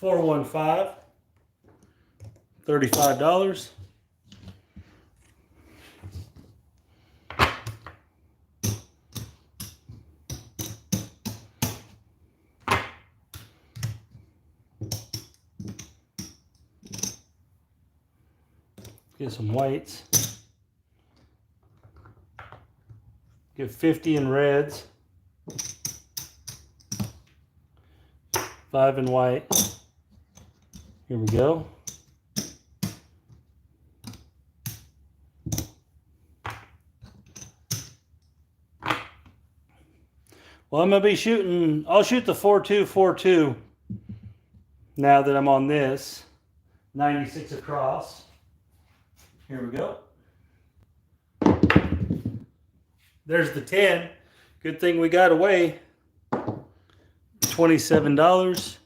$415. $35. Get some whites. Get 50 in reds. 5 in white. Here we go. Well, I'm going to be shooting, I'll shoot the 4-2-4-2 now that I'm on this. 96 across. Here we go. There's the 10. Good thing we got away. $27.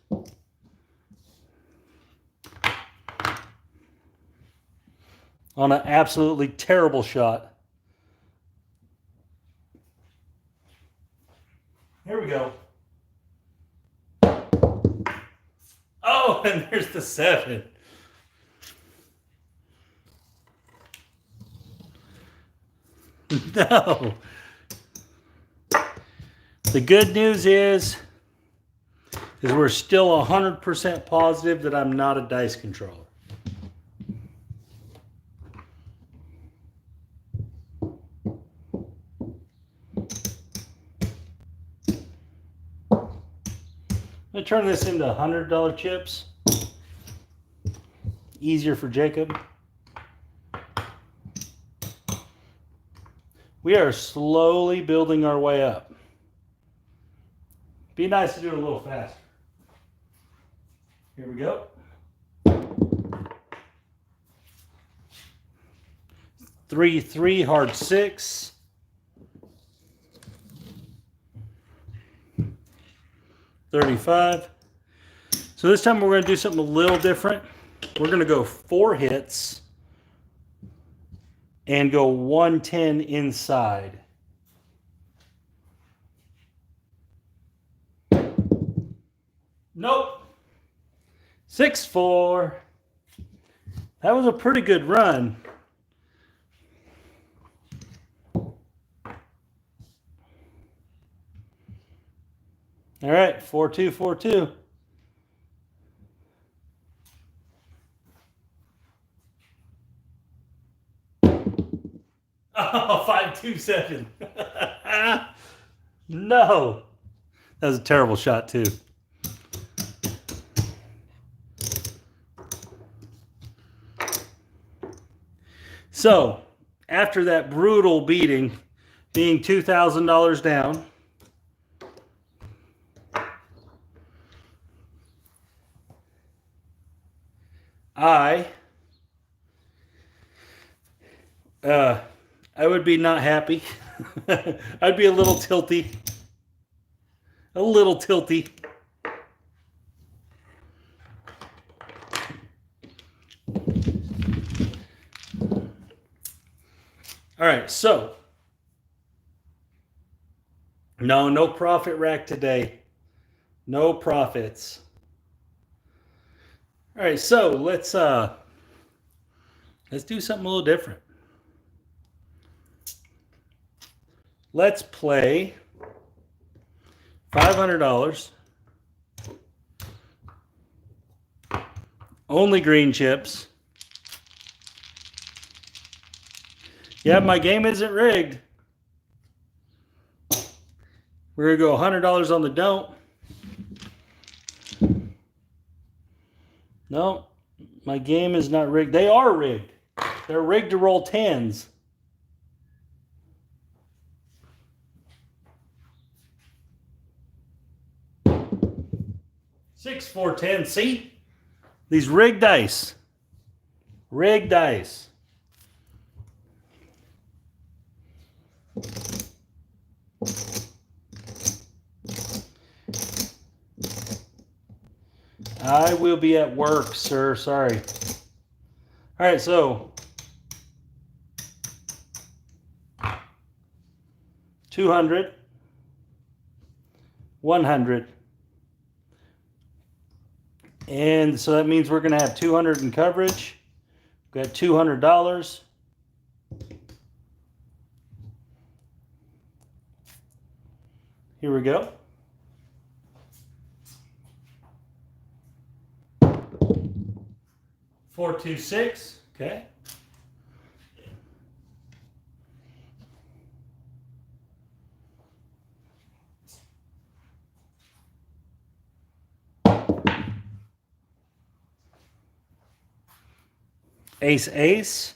On an absolutely terrible shot. Here we go. Oh, and there's the 7. No. The good news is we're still 100% positive that I'm not a dice controller. I'm going to turn this into $100 chips. Easier for Jacob. We are slowly building our way up. Be nice to do it a little faster. Here we go. 3-3, hard 6. 35. So this time we're going to do something a little different. We're going to go 4 hits and go 110 inside. Nope. 6-4. That was a pretty good run. All right, 4-2-4-2. Oh, 5-2-7. No. That was a terrible shot, too. So, after that brutal beating, being $2,000 down, I would be not happy. I'd be a little tilty. A little tilty. All right, so no profit rack today. No profits. All right, so let's do something a little different. Let's play $500. Only green chips. Yeah, my game isn't rigged. We're going to go $100 on the don't. No, my game is not rigged. They are rigged. They're rigged to roll 10s. Six, 4, 10. See? These rigged dice. Rigged dice. I will be at work, sir. Sorry. All right, so 200, 100. And so that means we're going to have 200 in coverage. We've got $200. Here we go. Four, 2, 6. Okay. Ace, ace.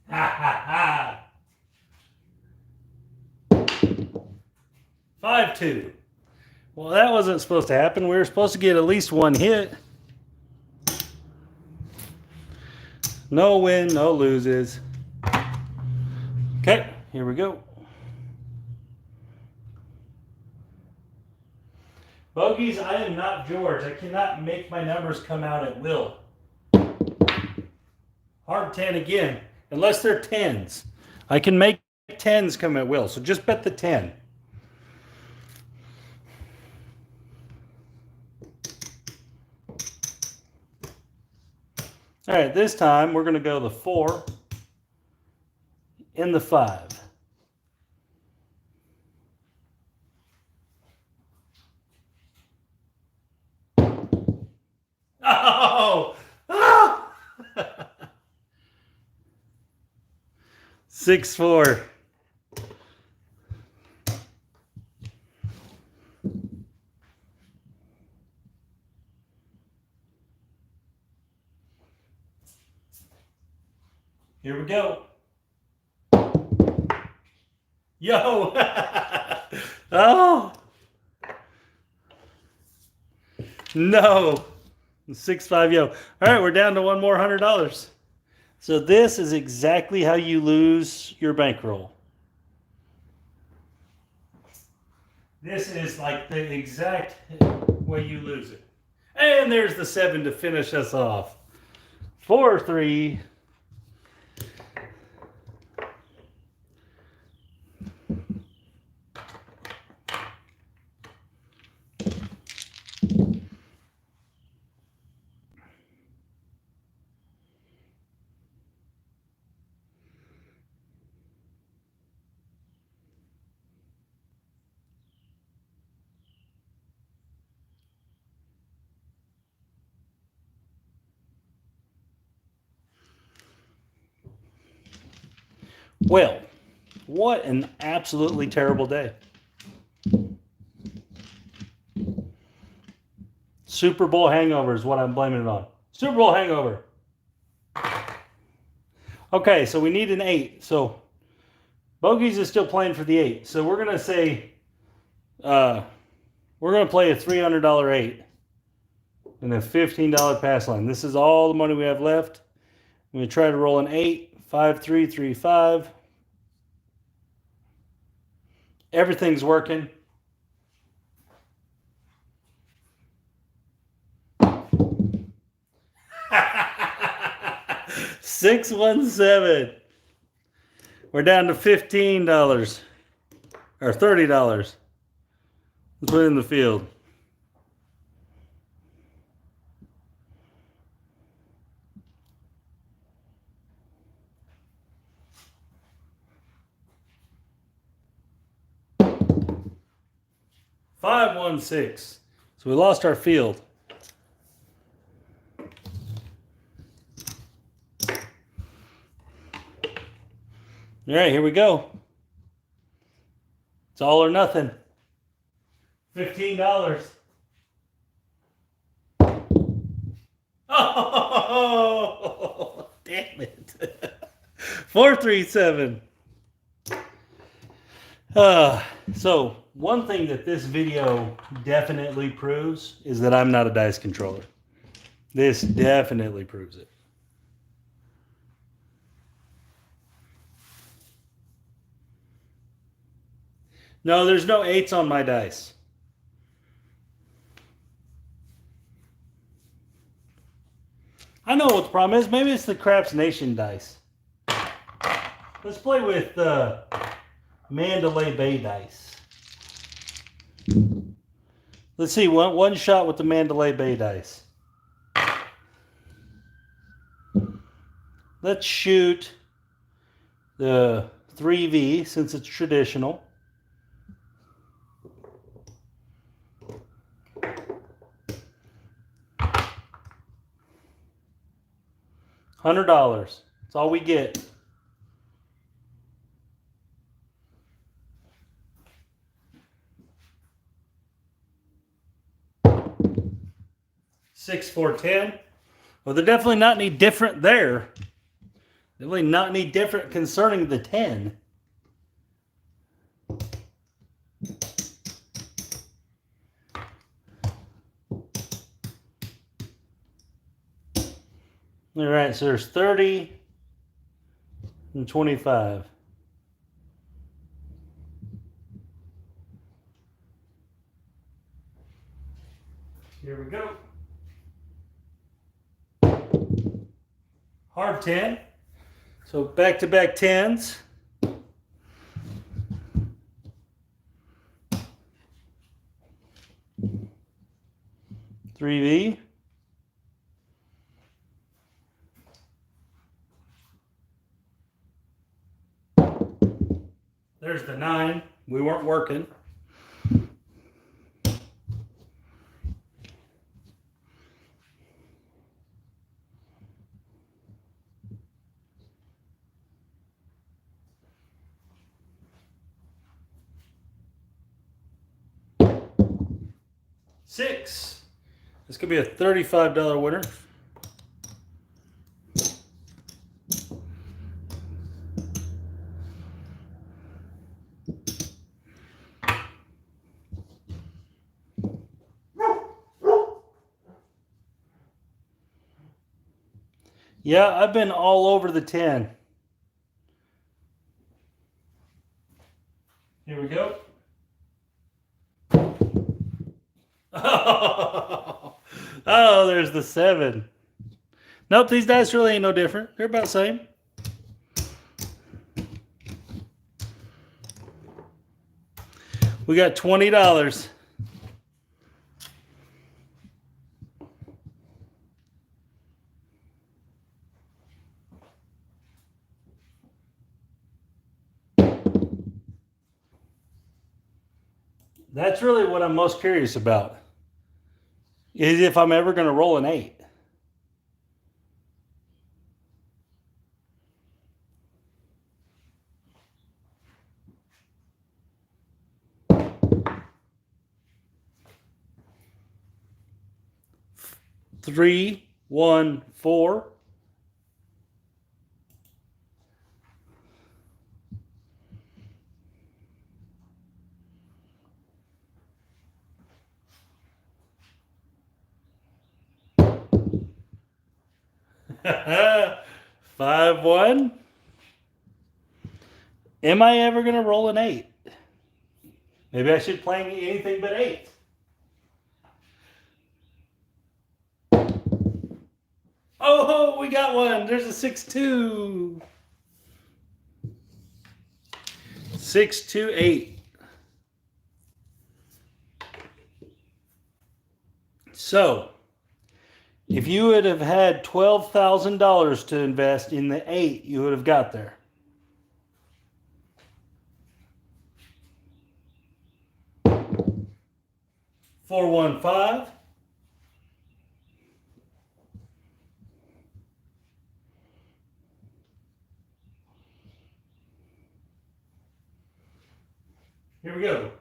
Ha ha ha. 2. Well, that wasn't supposed to happen. We were supposed to get at least one hit. No win, no loses. Okay, here we go. Bogeys, I am not George. I cannot make my numbers come out at will. Hard 10 again, unless they're 10s. I can make 10s come at will, so just bet the 10. All right, this time we're going to go the 4 and the 5. Oh! Oh! 6-4. Here we go. Yo! Oh! No! 6-5 yo. All right, we're down to one more $100. So this is exactly how you lose your bankroll. This is like the exact way you lose it. And there's the 7 to finish us off. 4-3. Well, what an absolutely terrible day. Super Bowl hangover is what I'm blaming it on. Super Bowl hangover. Okay, so we need an 8. So Bogeys is still playing for the 8. So we're going to say, we're going to play a $300 8 and a $15 pass line. This is all the money we have left. I'm going to try to roll an 8. 5, 3, 3, 5. Everything's working. $617. We're down to $15 or $30. Let's put it in the field. $516. So we lost our field. All right, here we go. It's all or nothing. $15. Oh, damn it. 437. So one thing that this video definitely proves is that I'm not a dice controller. This definitely proves it. No, there's no 8s on my dice. I know what the problem is. Maybe it's the Craps Nation dice. Let's play with Mandalay Bay dice. Let's see, one shot with the Mandalay Bay dice. Let's shoot the 3V since it's traditional. $100. That's all we get. $6, 4, 10. Well, they're definitely not any different there. Definitely not any different concerning the 10. All right, so there's 30 and 25. Here we go. Hard 10. So back-to-back 10s. 3V. There's the 9. We weren't working. Six. This could be a $35 winner. Yeah, I've been all over the 10. Here we go. Oh, there's the 7. Nope, these dice really ain't no different. They're about the same. We got $20. That's really what I'm most curious about. Is if I'm ever going to roll an 8. Three, 1, 4. Five, 1. Am I ever going to roll an 8? Maybe I should play anything but 8. Oh, we got one. There's a 6-2. 6-2-8. So, if you would have had $12,000 to invest in the 8, you would have got there. Four, 1, 5. Here we go.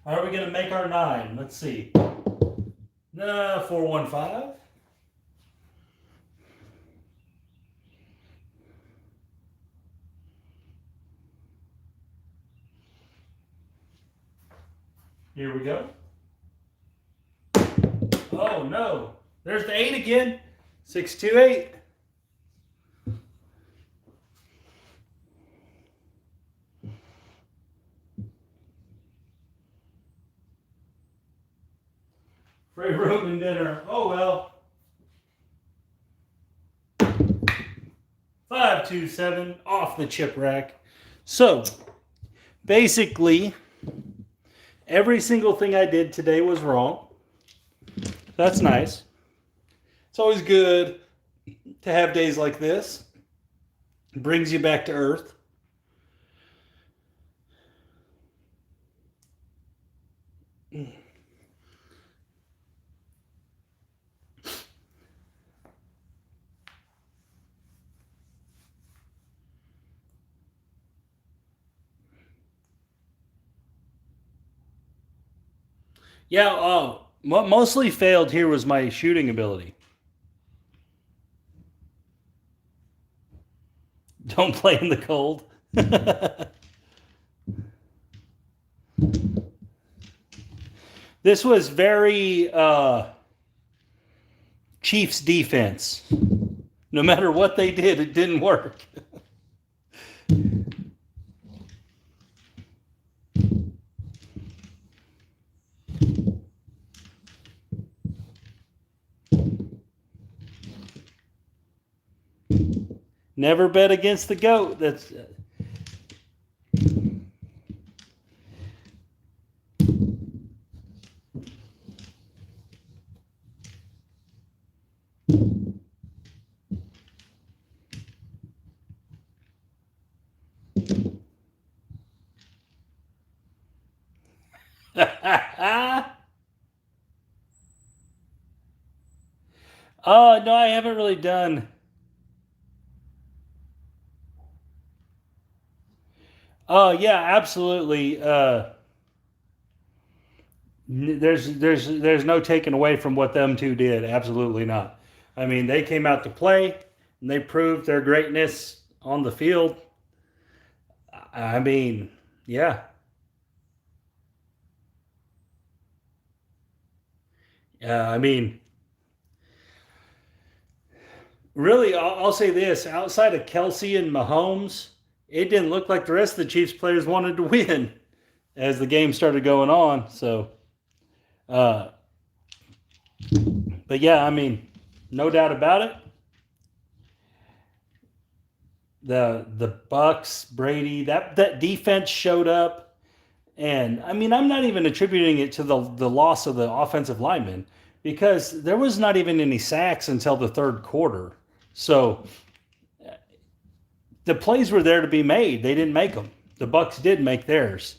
How are we going to make our 9? Let's see. 4, 1, 5. Here we go. Oh no. There's the 8 again. 6, 2, 8. Free room and dinner. Oh well. 5, 2, 7 off the chip rack. So basically, every single thing I did today was wrong. That's nice. It's always good to have days like this. It brings you back to earth. Yeah, what mostly failed here was my shooting ability. Don't play in the cold. This was very Chiefs defense. No matter what they did, it didn't work. Never bet against the GOAT. That's Oh, no, I haven't really done. Oh, yeah, absolutely. There's no taking away from what them two did. Absolutely not. I mean, they came out to play and they proved their greatness on the field. I mean, yeah. I mean, really, I'll say this: outside of Kelsey and Mahomes, it didn't look like the rest of the Chiefs players wanted to win as the game started going on. So, uh, but yeah, I mean, no doubt about it. The Bucks, Brady, that defense showed up, and I mean, I'm not even attributing it to the loss of the offensive linemen because there was not even any sacks until the third quarter. So the plays were there to be made. They didn't make them. The Bucks did make theirs.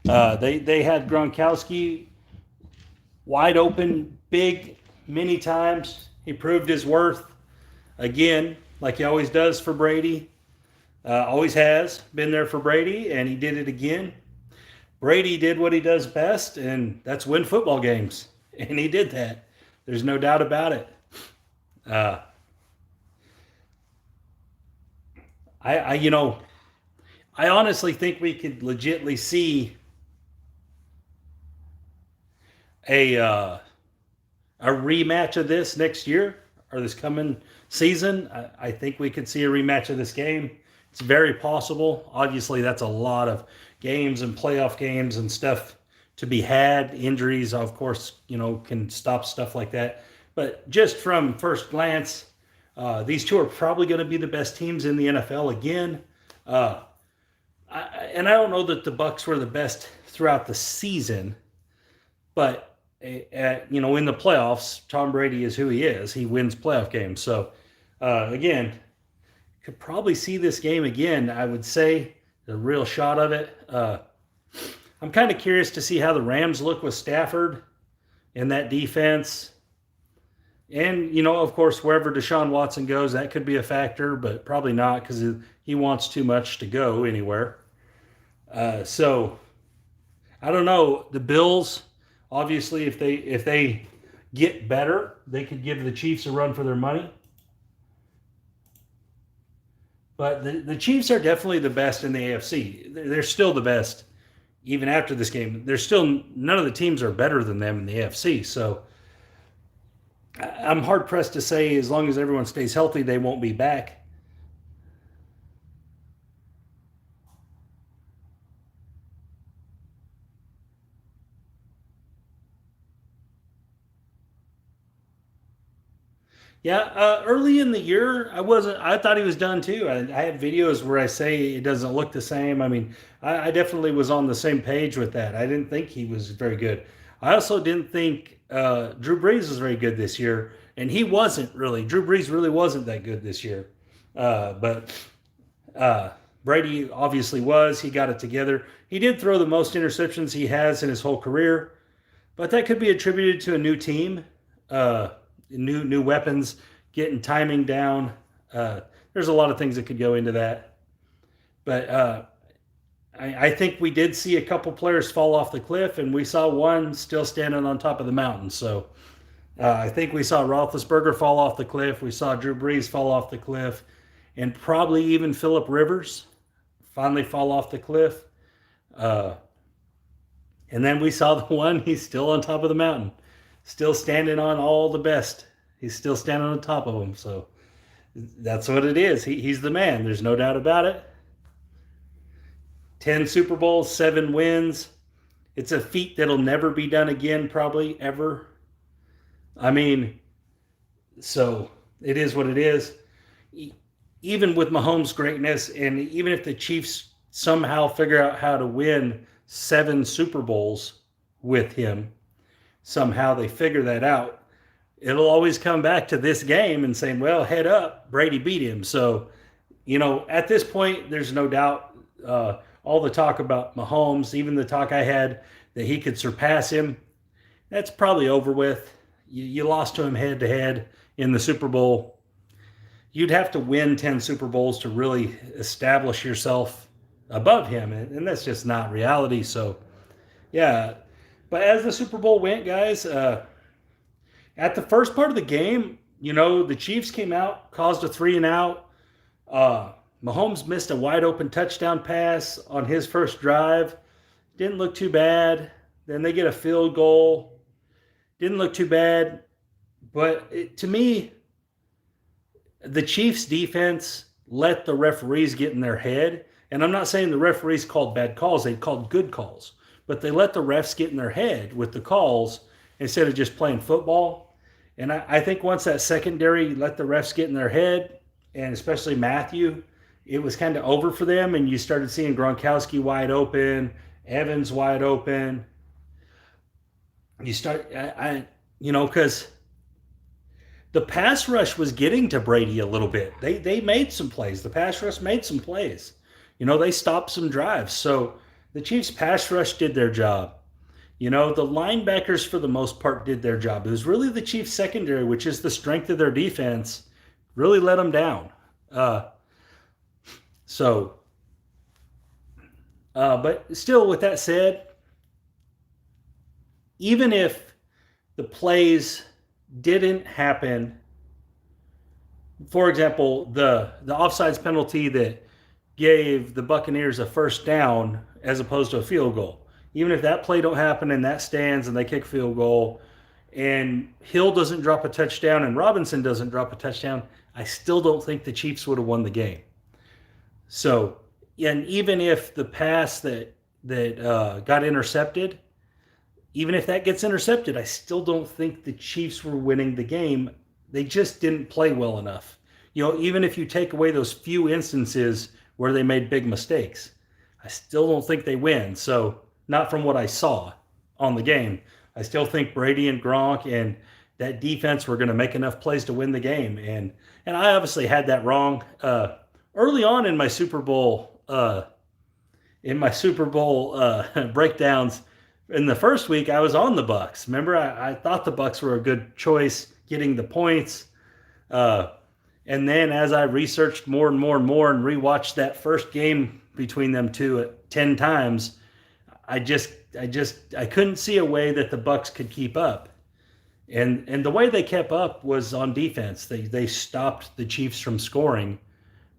They had Gronkowski wide open, big, many times. He proved his worth again, like he always does for Brady. Always has been there for Brady, and he did it again. Brady did what he does best, and that's win football games, and he did that. There's no doubt about it. Uh, you know, I honestly think we could legitly see a uh, a rematch of this next year or this coming season. I think we could see a rematch of this game. It's very possible. Obviously, that's a lot of games and playoff games and stuff to be had. Injuries, of course, can stop stuff like that. But just from first glance, these two are probably going to be the best teams in the NFL again. Uh, and I don't know that the Bucks were the best throughout the season, but in the playoffs, Tom Brady is who he is. He wins playoff games. So again, could probably see this game again. I would say the real shot of it. I'm kind of curious to see how the Rams look with Stafford in that defense. And, of course, wherever Deshaun Watson goes, that could be a factor, but probably not because he wants too much to go anywhere. So I don't know. The Bills, obviously, if they get better, they could give the Chiefs a run for their money. But the Chiefs are definitely the best in the AFC. They're still the best, even after this game. There's still none of the teams are better than them in the AFC. So I'm hard pressed to say as long as everyone stays healthy, they won't be back. Yeah, early in the year, I wasn't. I thought he was done too. I have videos where I say it doesn't look the same. I mean, I definitely was on the same page with that. I didn't think he was very good. I also didn't think Drew Brees was very good this year, and he wasn't really. Drew Brees really wasn't that good this year. But Brady obviously was. He got it together. He did throw the most interceptions he has in his whole career, but that could be attributed to a new team. New weapons, getting timing down. There's a lot of things that could go into that, but I think we did see a couple players fall off the cliff, and we saw one still standing on top of the mountain. So I think we saw Roethlisberger fall off the cliff. We saw Drew Brees fall off the cliff, and probably even Philip Rivers finally fall off the cliff. Uh, and then we saw the one, he's still on top of the mountain, still standing on all the best. He's still standing on top of them. So That's what it is. He's the man. There's no doubt about it. 10 Super Bowls, 7 wins. It's a feat that'll never be done again, probably ever. I mean, so it is what it is. Even with Mahomes' greatness, and even if the Chiefs somehow figure out how to win 7 Super Bowls with him, somehow they figure that out, it'll always come back to this game and saying, well, head up, Brady beat him. So, at this point, there's no doubt. All the talk about Mahomes, even the talk I had that he could surpass him, that's probably over with. You lost to him head to head in the Super Bowl. You'd have to win 10 Super Bowls to really establish yourself above him, and that's just not reality. So, yeah. But as the Super Bowl went, guys, at the first part of the game, the Chiefs came out, caused a 3-and-out. Mahomes missed a wide open touchdown pass on his first drive. Didn't look too bad. Then they get a field goal. Didn't look too bad. But to me, the Chiefs defense let the referees get in their head. And I'm not saying the referees called bad calls. They called good calls. But they let the refs get in their head with the calls instead of just playing football. And I think once that secondary let the refs get in their head, and especially Matthew, it was kind of over for them. And you started seeing Gronkowski wide open, Evans wide open. You start, because the pass rush was getting to Brady a little bit. They made some plays. The pass rush made some plays. They stopped some drives. So the Chiefs pass rush did their job. The linebackers for the most part did their job. It was really the Chiefs secondary, which is the strength of their defense, really let them down. But still, with that said, even if the plays didn't happen, for example, the offsides penalty that gave the Buccaneers a first down as opposed to a field goal, even if that play don't happen and that stands and they kick field goal and Hill doesn't drop a touchdown and Robinson doesn't drop a touchdown, I still don't think the Chiefs would have won the game. So, and even if the pass that got intercepted, even if that gets intercepted, I still don't think the Chiefs were winning the game. They just didn't play well enough. Even if you take away those few instances where they made big mistakes, I still don't think they win. So, not from what I saw on the game. I still think Brady and Gronk and that defense were going to make enough plays to win the game. And I obviously had that wrong. Early on in my Super Bowl breakdowns in the first week, I was on the Bucs. Remember, I thought the Bucs were a good choice getting the points. And then as I researched more and more and more and rewatched that first game between them two 10 times, I couldn't see a way that the Bucs could keep up. And the way they kept up was on defense. They stopped the Chiefs from scoring,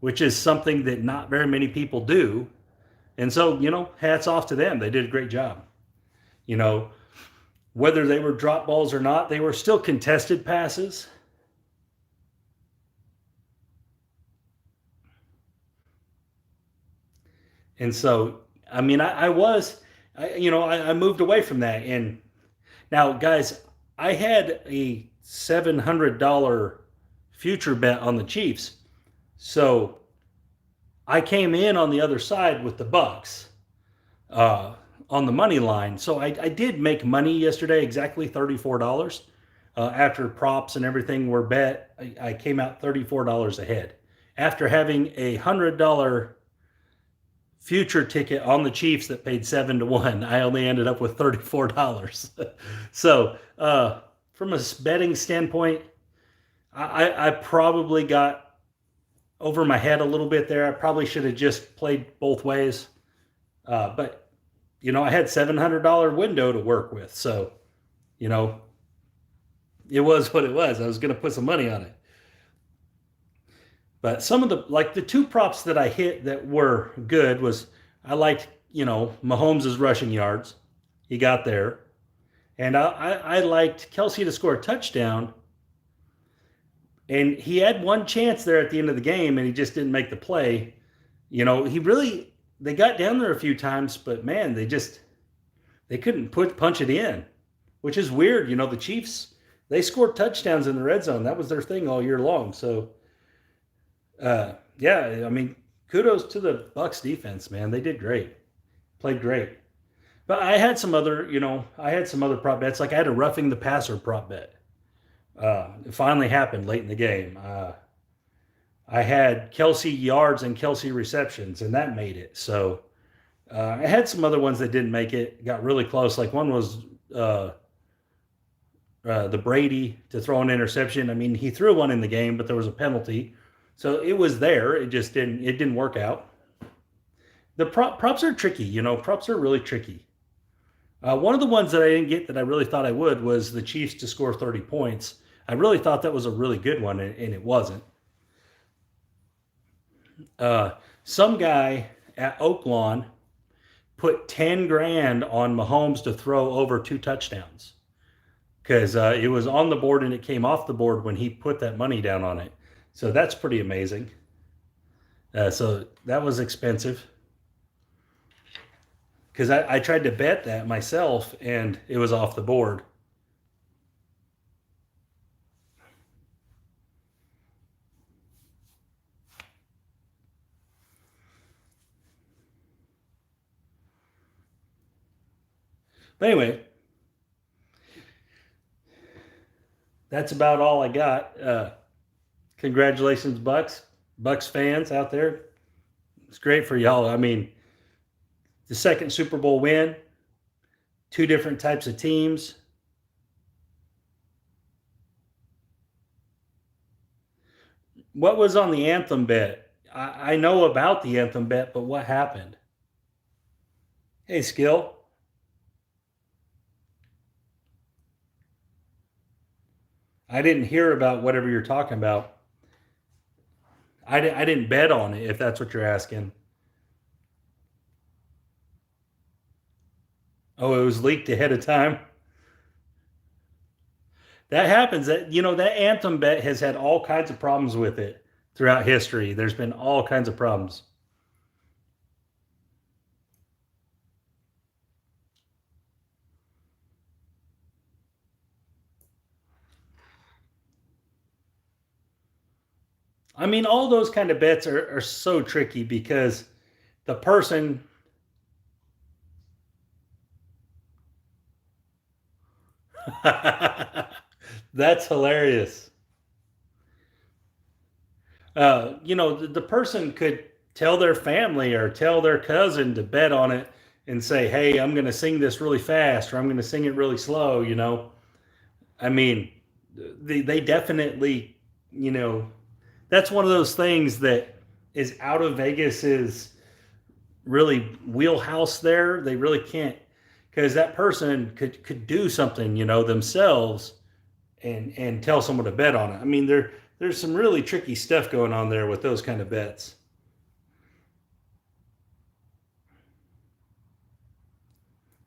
which is something that not very many people do. And so, hats off to them. They did a great job. Whether they were drop balls or not, they were still contested passes. And so, I moved away from that. And now, guys, I had a $700 future bet on the Chiefs. So I came in on the other side with the Bucs on the money line. So I did make money yesterday, exactly $34. After props and everything were bet, I came out $34 ahead. After having a $100 future ticket on the Chiefs that paid 7-1, I only ended up with $34. So from a betting standpoint, I probably got over my head a little bit there. I probably should have just played both ways. But, I had $700 window to work with. So, it was what it was. I was going to put some money on it. But some of the two props that I hit that were good was I liked, Mahomes' rushing yards. He got there. And I liked Kelsey to score a touchdown. And he had one chance there at the end of the game, and he just didn't make the play. He really they got down there a few times, but man, they couldn't punch it in, which is weird. The Chiefs, they scored touchdowns in the red zone. That was their thing all year long. So, yeah, I mean, kudos to the Bucks defense, man. They did great, played great. But I had some other prop bets. Like I had a roughing the passer prop bet. It finally happened late in the game. I had Kelsey yards and Kelsey receptions, and that made it. So I had some other ones that didn't make it. Got really close. Like one was uh, the Brady to throw an interception. I mean, he threw one in the game, but there was a penalty, so it was there. It just didn't. It didn't work out. The props are tricky. Props are really tricky. One of the ones that I didn't get that I really thought I would was the Chiefs to score 30 points. I really thought that was a really good one, and it wasn't. Some guy at Oaklawn put 10 grand on Mahomes to throw over 2 touchdowns because it was on the board and it came off the board when he put that money down on it. So that's pretty amazing. So that was expensive because I tried to bet that myself and it was off the board. But anyway, that's about all I got. Congratulations, Bucks fans out there. It's great for y'all. I mean, the second Super Bowl win, two different types of teams. What was on the anthem bet? I know about the anthem bet, but what happened? Hey, Skill, I didn't hear about whatever you're talking about. I didn't bet on it, if that's what you're asking. Oh, it was leaked ahead of time. That happens. That anthem bet has had all kinds of problems with it throughout history. There's been all kinds of problems. I mean, all those kind of bets are so tricky because the person, that's hilarious. The person could tell their family or tell their cousin to bet on it and say, "Hey, I'm going to sing this really fast or I'm going to sing it really slow." I mean, they definitely, you know, that's one of those things that is out of Vegas's really wheelhouse there. They really can't because that person could do something, themselves and tell someone to bet on it. I mean, there's some really tricky stuff going on there with those kind of bets.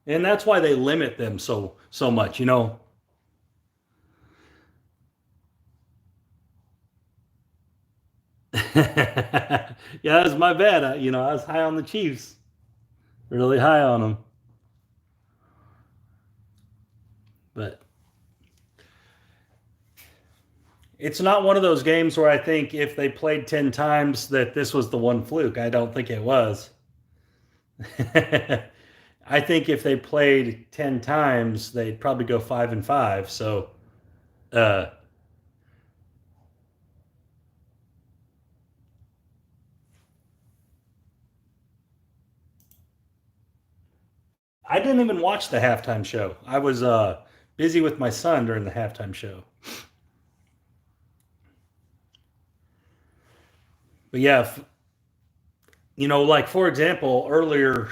And that's why they limit them so much. Yeah, that was my bad. I was high on the Chiefs, really high on them. But it's not one of those games where I think if they played 10 times that this was the one fluke. I don't think it was. I think if they played 10 times, they'd probably go 5-5. So uh, I didn't even watch the halftime show. I was busy with my son during the halftime show. But yeah, like for example, earlier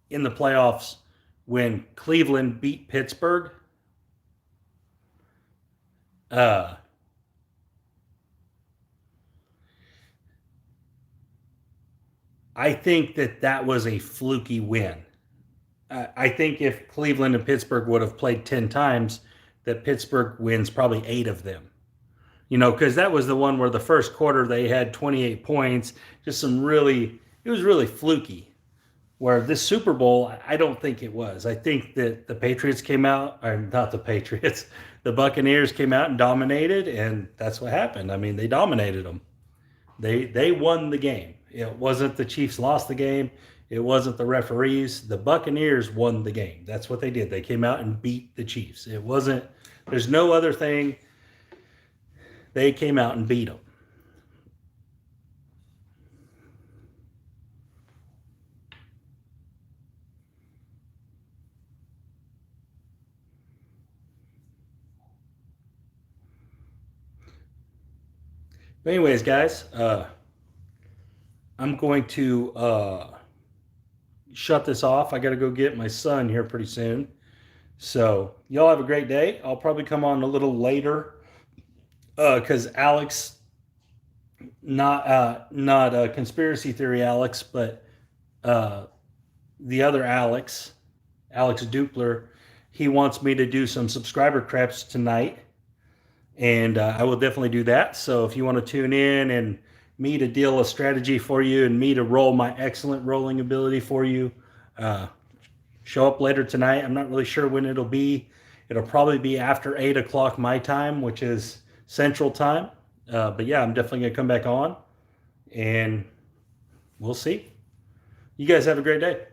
in the playoffs when Cleveland beat Pittsburgh, uh, I think that was a fluky win. I think if Cleveland and Pittsburgh would have played 10 times, that Pittsburgh wins probably 8 of them. because that was the one where the first quarter they had 28 points, just it was really fluky. Where this Super Bowl, I don't think it was. I think that the Patriots came out, or not the Patriots, the Buccaneers came out and dominated, and that's what happened. I mean, they dominated them. They won the game. It wasn't the Chiefs lost the game. It wasn't the referees. The Buccaneers won the game. That's what they did. They came out and beat the Chiefs. It wasn't. There's no other thing. They came out and beat them. But anyways, guys, I'm going to shut this off. I got to go get my son here pretty soon. So y'all have a great day. I'll probably come on a little later because Alex, not a conspiracy theory Alex, but the other Alex, Alex Dupler, he wants me to do some subscriber craps tonight, and I will definitely do that. So if you want to tune in and me to deal a strategy for you and me to roll my excellent rolling ability for you, show up later tonight. I'm not really sure when it'll be. It'll probably be after 8 o'clock my time, which is Central Time. But yeah, I'm definitely going to come back on, and we'll see. You guys have a great day.